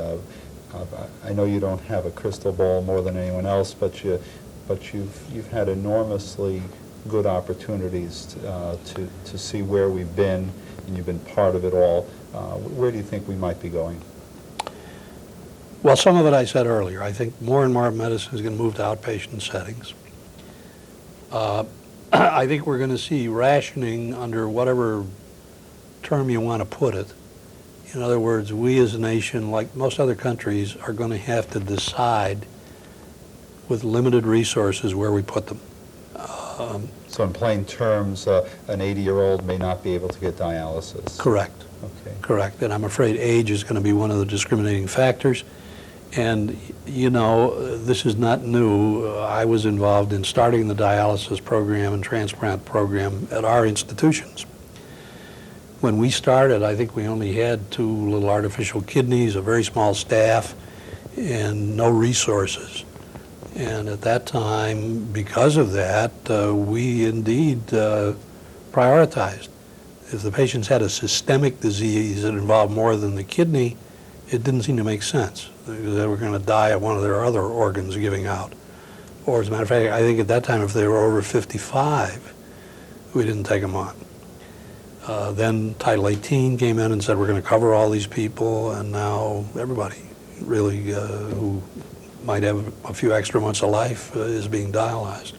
I know you don't have a crystal ball more than anyone else, but you've had enormously good opportunities to see where we've been, and you've been part of it all. Where do you think we might be going? Well, some of it I said earlier. I think more and more of medicine is going to move to outpatient settings. I think we're going to see rationing under whatever term you want to put it. In other words, we as a nation, like most other countries, are going to have to decide with limited resources where we put them. So in plain terms, an 80-year-old may not be able to get dialysis. Correct. Okay. Correct. And I'm afraid age is going to be one of the discriminating factors. And, this is not new. I was involved in starting the dialysis program and transplant program at our institutions. When we started, I think we only had 2 little artificial kidneys, a very small staff, and no resources. And at that time, because of that, we indeed prioritized. If the patients had a systemic disease that involved more than the kidney, it didn't seem to make sense. They were going to die of one of their other organs giving out. Or as a matter of fact, I think at that time, if they were over 55, we didn't take them on. Then Title 18 came in and said, we're going to cover all these people, and now everybody really who might have a few extra months of life is being dialyzed.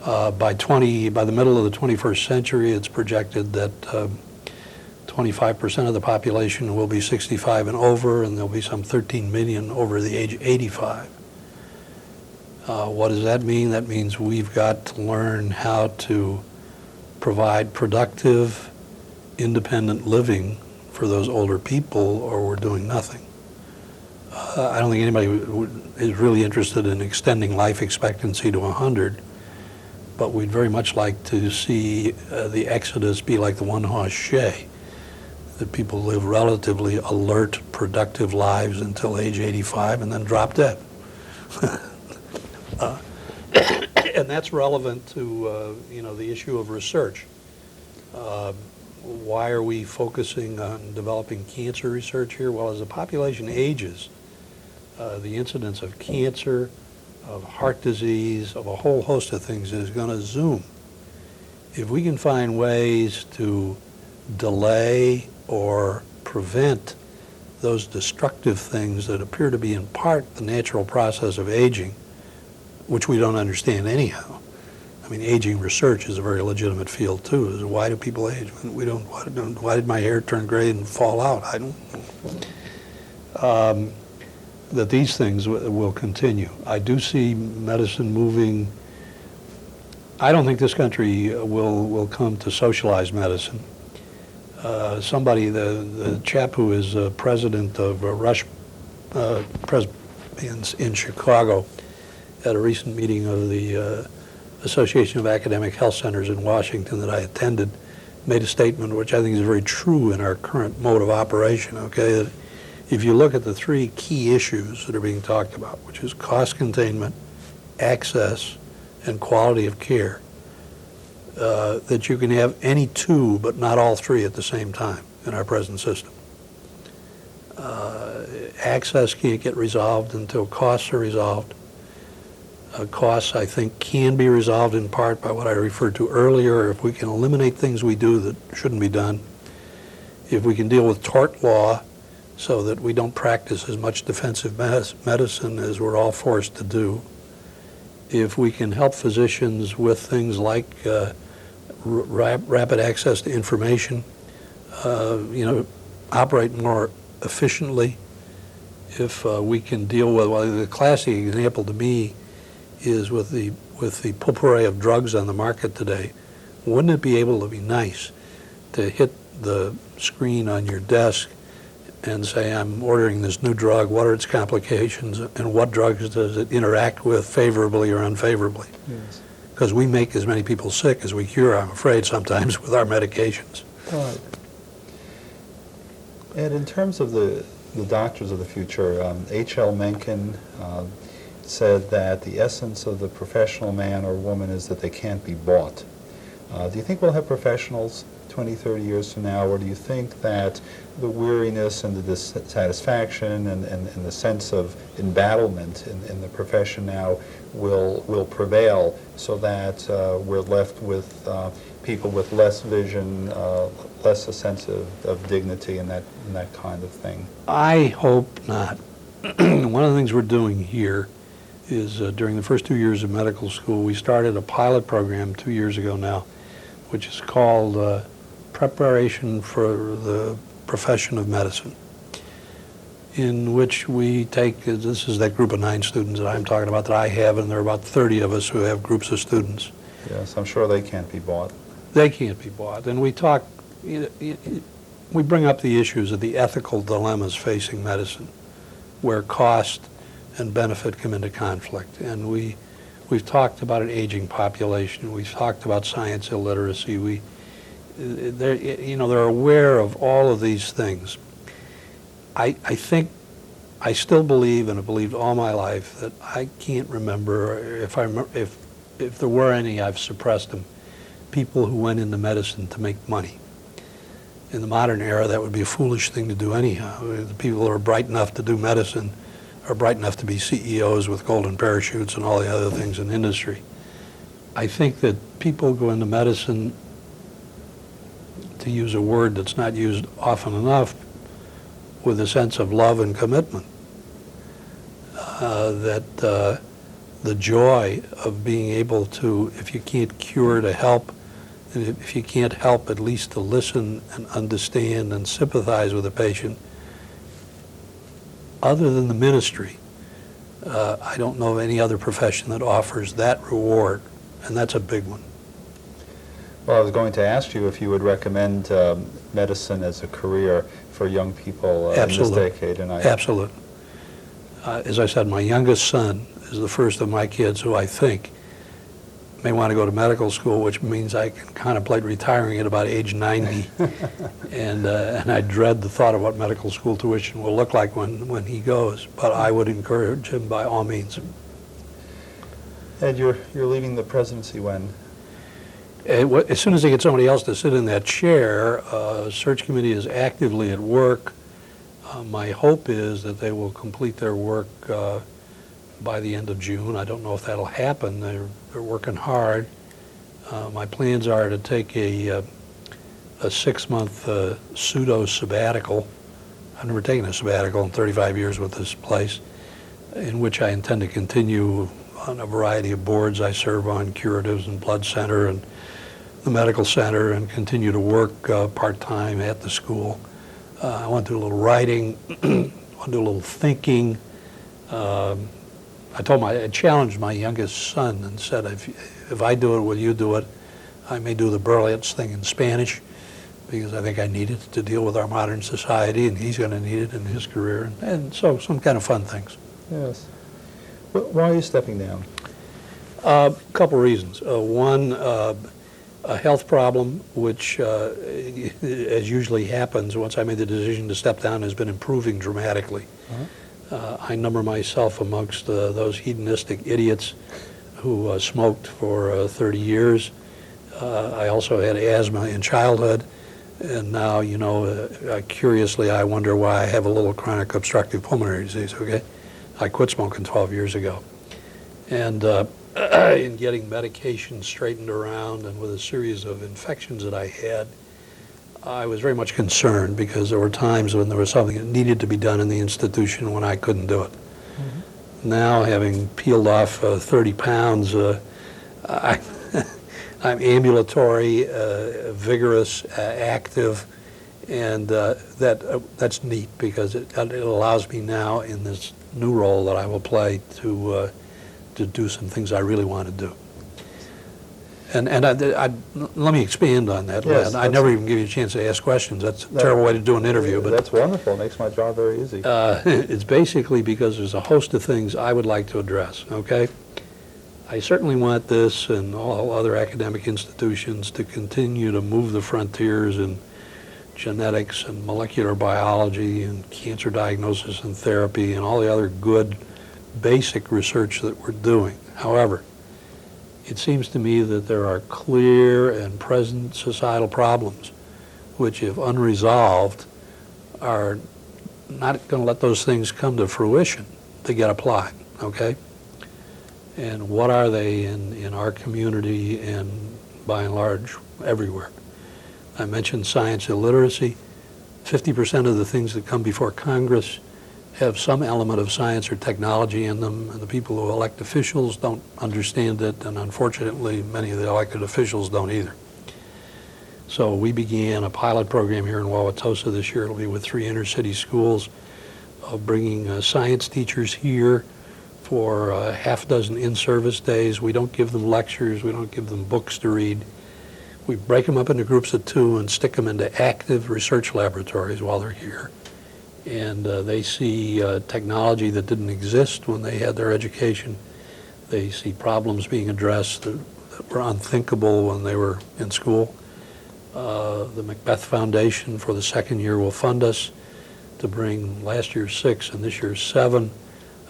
By the middle of the 21st century, it's projected that 25% of the population will be 65 and over, and there'll be some 13 million over the age of 85. What does that mean? That means we've got to learn how to provide productive, independent living for those older people, or we're doing nothing. I don't think anybody is really interested in extending life expectancy to 100, but we'd very much like to see the exodus be like the one-horse shay, that people live relatively alert, productive lives until age 85 and then drop dead. And that's relevant to the issue of research. Why are we focusing on developing cancer research here? Well, as the population ages, the incidence of cancer, of heart disease, of a whole host of things is going to zoom. If we can find ways to delay or prevent those destructive things that appear to be in part the natural process of aging, which we don't understand anyhow. I mean, aging research is a very legitimate field too. Is why do people age? We don't. Why did my hair turn gray and fall out? I don't. that these things will continue. I do see medicine moving. I don't think this country will come to socialized medicine. The chap who is president of Rush in Chicago, at a recent meeting of the Association of Academic Health Centers in Washington that I attended, made a statement which I think is very true in our current mode of operation, okay? That if you look at the three key issues that are being talked about, which is cost containment, access, and quality of care, that you can have any two but not all three at the same time in our present system. Access can't get resolved until costs are resolved. Costs, I think, can be resolved in part by what I referred to earlier. If we can eliminate things we do that shouldn't be done, if we can deal with tort law so that we don't practice as much defensive medicine as we're all forced to do, if we can help physicians with things like rapid access to information, operate more efficiently, if we can deal with, well, the classic example to me is with the potpourri of drugs on the market today. Wouldn't it be able to be nice to hit the screen on your desk and say, I'm ordering this new drug, what are its complications, and what drugs does it interact with favorably or unfavorably? Yes. Because we make as many people sick as we cure, I'm afraid, sometimes with our medications. Right. And in terms of the doctors of the future, H.L. Mencken said that the essence of the professional man or woman is that they can't be bought. Do you think we'll have professionals 20, 30 years from now, or do you think that the weariness and the dissatisfaction and the sense of embattlement in the profession now will prevail, so that we're left with people with less vision, less a sense of dignity and that kind of thing? I hope not. One of the things we're doing here is during the first 2 years of medical school, we started a pilot program 2 years ago now, which is called Preparation for the Profession of Medicine, in which we take, this is that group of 9 students that I'm talking about that I have, and there are about 30 of us who have groups of students. Yes, I'm sure they can't be bought. They can't be bought. And we talk, we bring up the issues of the ethical dilemmas facing medicine, where cost and benefit come into conflict. And we've talked about an aging population. We've talked about science illiteracy. They're aware of all of these things. I think, I still believe, and have believed all my life, that I can't remember, if there were any, I've suppressed them, people who went into medicine to make money. In the modern era, that would be a foolish thing to do anyhow. The people who are bright enough to do medicine are bright enough to be CEOs with golden parachutes and all the other things in industry. I think that people go into medicine, to use a word that's not used often enough, with a sense of love and commitment. That the joy of being able to, if you can't cure, to help, and if you can't help, at least to listen and understand and sympathize with the patient. Other than the ministry, I don't know of any other profession that offers that reward, and that's a big one. Well, I was going to ask you if you would recommend medicine as a career for young people in this decade. And Absolutely. As I said, my youngest son is the first of my kids who I think may want to go to medical school, which means I can contemplate retiring at about age 90. and I dread the thought of what medical school tuition will look like when he goes. But I would encourage him by all means. Ed, you're leaving the presidency when? As soon as they get somebody else to sit in that chair, search committee is actively at work. My hope is that they will complete their work by the end of June. I don't know if that'll happen. They're working hard. My plans are to take a 6-month pseudo sabbatical. I've never taken a sabbatical in 35 years with this place, in which I intend to continue on a variety of boards I serve on, Curatives and Blood Center and the Medical Center, and continue to work part-time at the school. I want to do a little writing. Want want to do a little thinking. I challenged my youngest son and said, if I do it, will you do it? I may do the Berlitz thing in Spanish, because I think I need it to deal with our modern society, and he's going to need it in his career, and so some kind of fun things. Yes. Why are you stepping down? A couple reasons. One, a health problem, which, as usually happens once I made the decision to step down, has been improving dramatically. I number myself amongst those hedonistic idiots who smoked for 30 years. I also had asthma in childhood, and now, curiously, I wonder why I have a little chronic obstructive pulmonary disease, okay? I quit smoking 12 years ago. And in getting medication straightened around and with a series of infections that I had, I was very much concerned because there were times when there was something that needed to be done in the institution when I couldn't do it. Mm-hmm. Now, having peeled off 30 pounds, I'm ambulatory, vigorous, active, and that's neat because it allows me now in this new role that I will play to do some things I really want to do. And let me expand on that. Yes, I never even give you a chance to ask questions. That's a terrible way to do an interview. But that's wonderful. It makes my job very easy. It's basically because there's a host of things I would like to address, okay? I certainly want this and all other academic institutions to continue to move the frontiers in genetics and molecular biology and cancer diagnosis and therapy and all the other good basic research that we're doing. However, it seems to me that there are clear and present societal problems which, if unresolved, are not going to let those things come to fruition to get applied, okay? And what are they in our community and, by and large, everywhere? I mentioned science illiteracy. 50% of the things that come before Congress have some element of science or technology in them, and the people who elect officials don't understand it, and unfortunately, many of the elected officials don't either. So we began a pilot program here in Wauwatosa this year. It'll be with 3 inner-city schools, of bringing science teachers here for half a dozen in-service days. We don't give them lectures. We don't give them books to read. We break them up into groups of 2 and stick them into active research laboratories while they're here. And they see technology that didn't exist when they had their education. They see problems being addressed that were unthinkable when they were in school. The Macbeth Foundation for the 2nd year will fund us to bring last year's 6 and this year's 7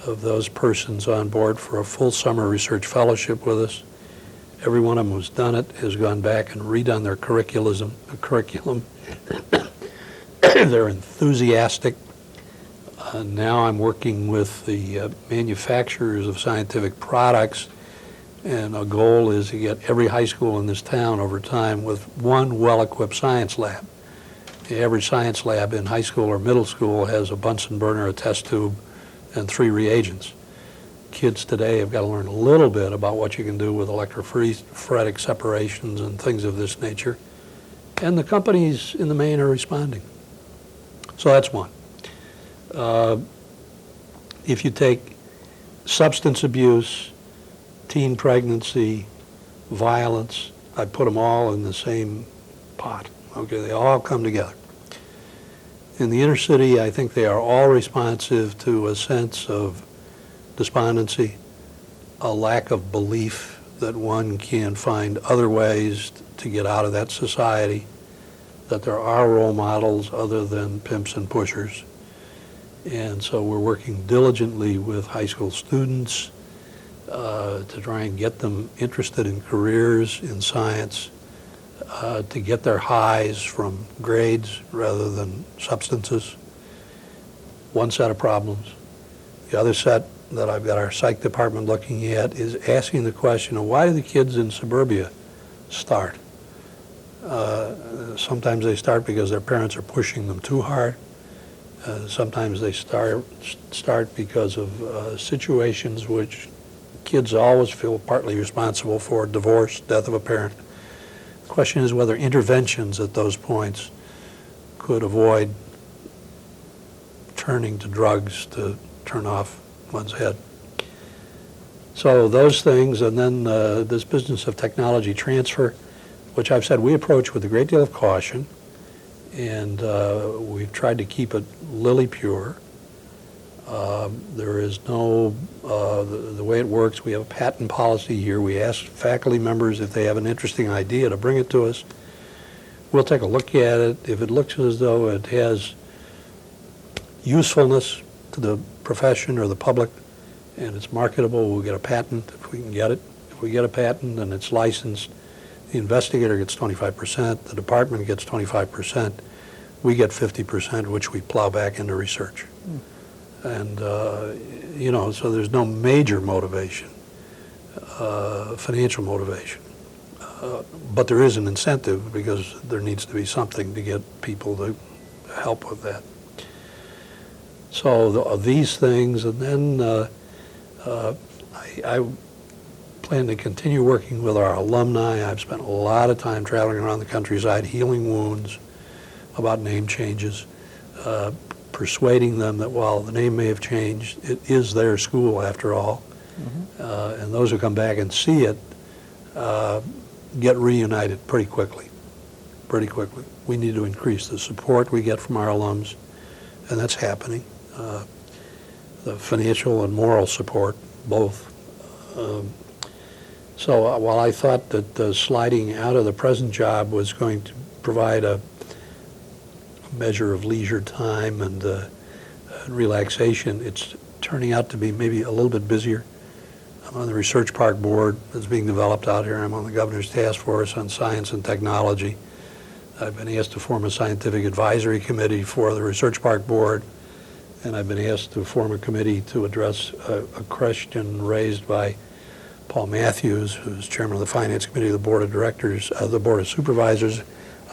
of those persons on board for a full summer research fellowship with us. Every one of them who's done it has gone back and redone their curriculum. They're enthusiastic. Now I'm working with the manufacturers of scientific products, and a goal is to get every high school in this town over time with one well-equipped science lab. The average science lab in high school or middle school has a Bunsen burner, a test tube, and 3 reagents. Kids today have got to learn a little bit about what you can do with electrophoretic separations and things of this nature. And the companies in the main are responding. So that's one. If you take substance abuse, teen pregnancy, violence, I put them all in the same pot. Okay, they all come together. In the inner city, I think they are all responsive to a sense of despondency, a lack of belief that one can find other ways to get out of that society, that there are role models other than pimps and pushers. And so we're working diligently with high school students to try and get them interested in careers in science, to get their highs from grades rather than substances. One set of problems. The other set that I've got our psych department looking at is asking the question of why do the kids in suburbia start? Sometimes they start because their parents are pushing them too hard. Sometimes they start because of situations which kids always feel partly responsible for: divorce, death of a parent. The question is whether interventions at those points could avoid turning to drugs to turn off one's head. So those things, and then this business of technology transfer, which I've said we approach with a great deal of caution, and we've tried to keep it lily pure. There is no, the way it works, we have a patent policy here. We ask faculty members if they have an interesting idea to bring it to us. We'll take a look at it. If it looks as though it has usefulness to the profession or the public and it's marketable, we'll get a patent if we can get it. If we get a patent and it's licensed, the investigator gets 25%, the department gets 25%, we get 50%, which we plow back into research. And, you know, so there's no major motivation, financial motivation. But there is an incentive because there needs to be something to get people to help with that. So these things, and then I plan to continue working with our alumni. I've spent a lot of time traveling around the countryside, healing wounds about name changes, persuading them that while the name may have changed, it is their school after all. Mm-hmm. And those who come back and see it get reunited pretty quickly. We need to increase the support we get from our alums, and that's happening. The financial and moral support, both. So while I thought that the sliding out of the present job was going to provide a measure of leisure time and relaxation, it's turning out to be maybe a little bit busier. I'm on the research park board that's being developed out here. I'm on the governor's task force on science and technology. I've been asked to form a scientific advisory committee for the research park board, and I've been asked to form a committee to address a question raised by Paul Matthews, who's chairman of the finance committee of the board of directors, the board of supervisors,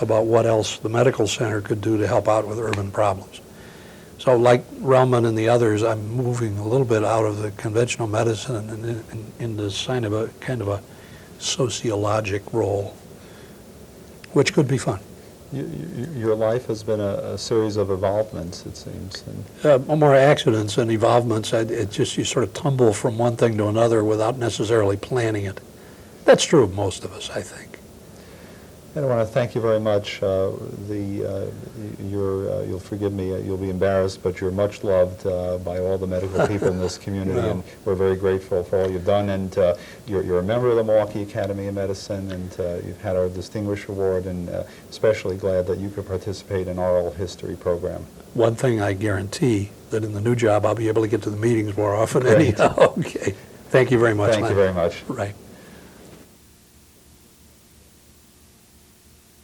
about what else the medical center could do to help out with urban problems. So like Relman and the others, I'm moving a little bit out of the conventional medicine and into kind of a sociologic role, which could be fun. Your life has been a series of evolvements, it seems. And more accidents and evolvements. It just, you sort of tumble from one thing to another without necessarily planning it. That's true of most of us, I think. And I want to thank you very much. You'll forgive me, you'll be embarrassed, but you're much loved by all the medical people in this community, Well, and we're very grateful for all you've done. And you're a member of the Milwaukee Academy of Medicine, and you've had our Distinguished Award, and especially glad that you could participate in our oral history program. One thing I guarantee, that in the new job, I'll be able to get to the meetings more often Great. anyhow. Okay. Thank you very much, Thank you Len. very much. Right.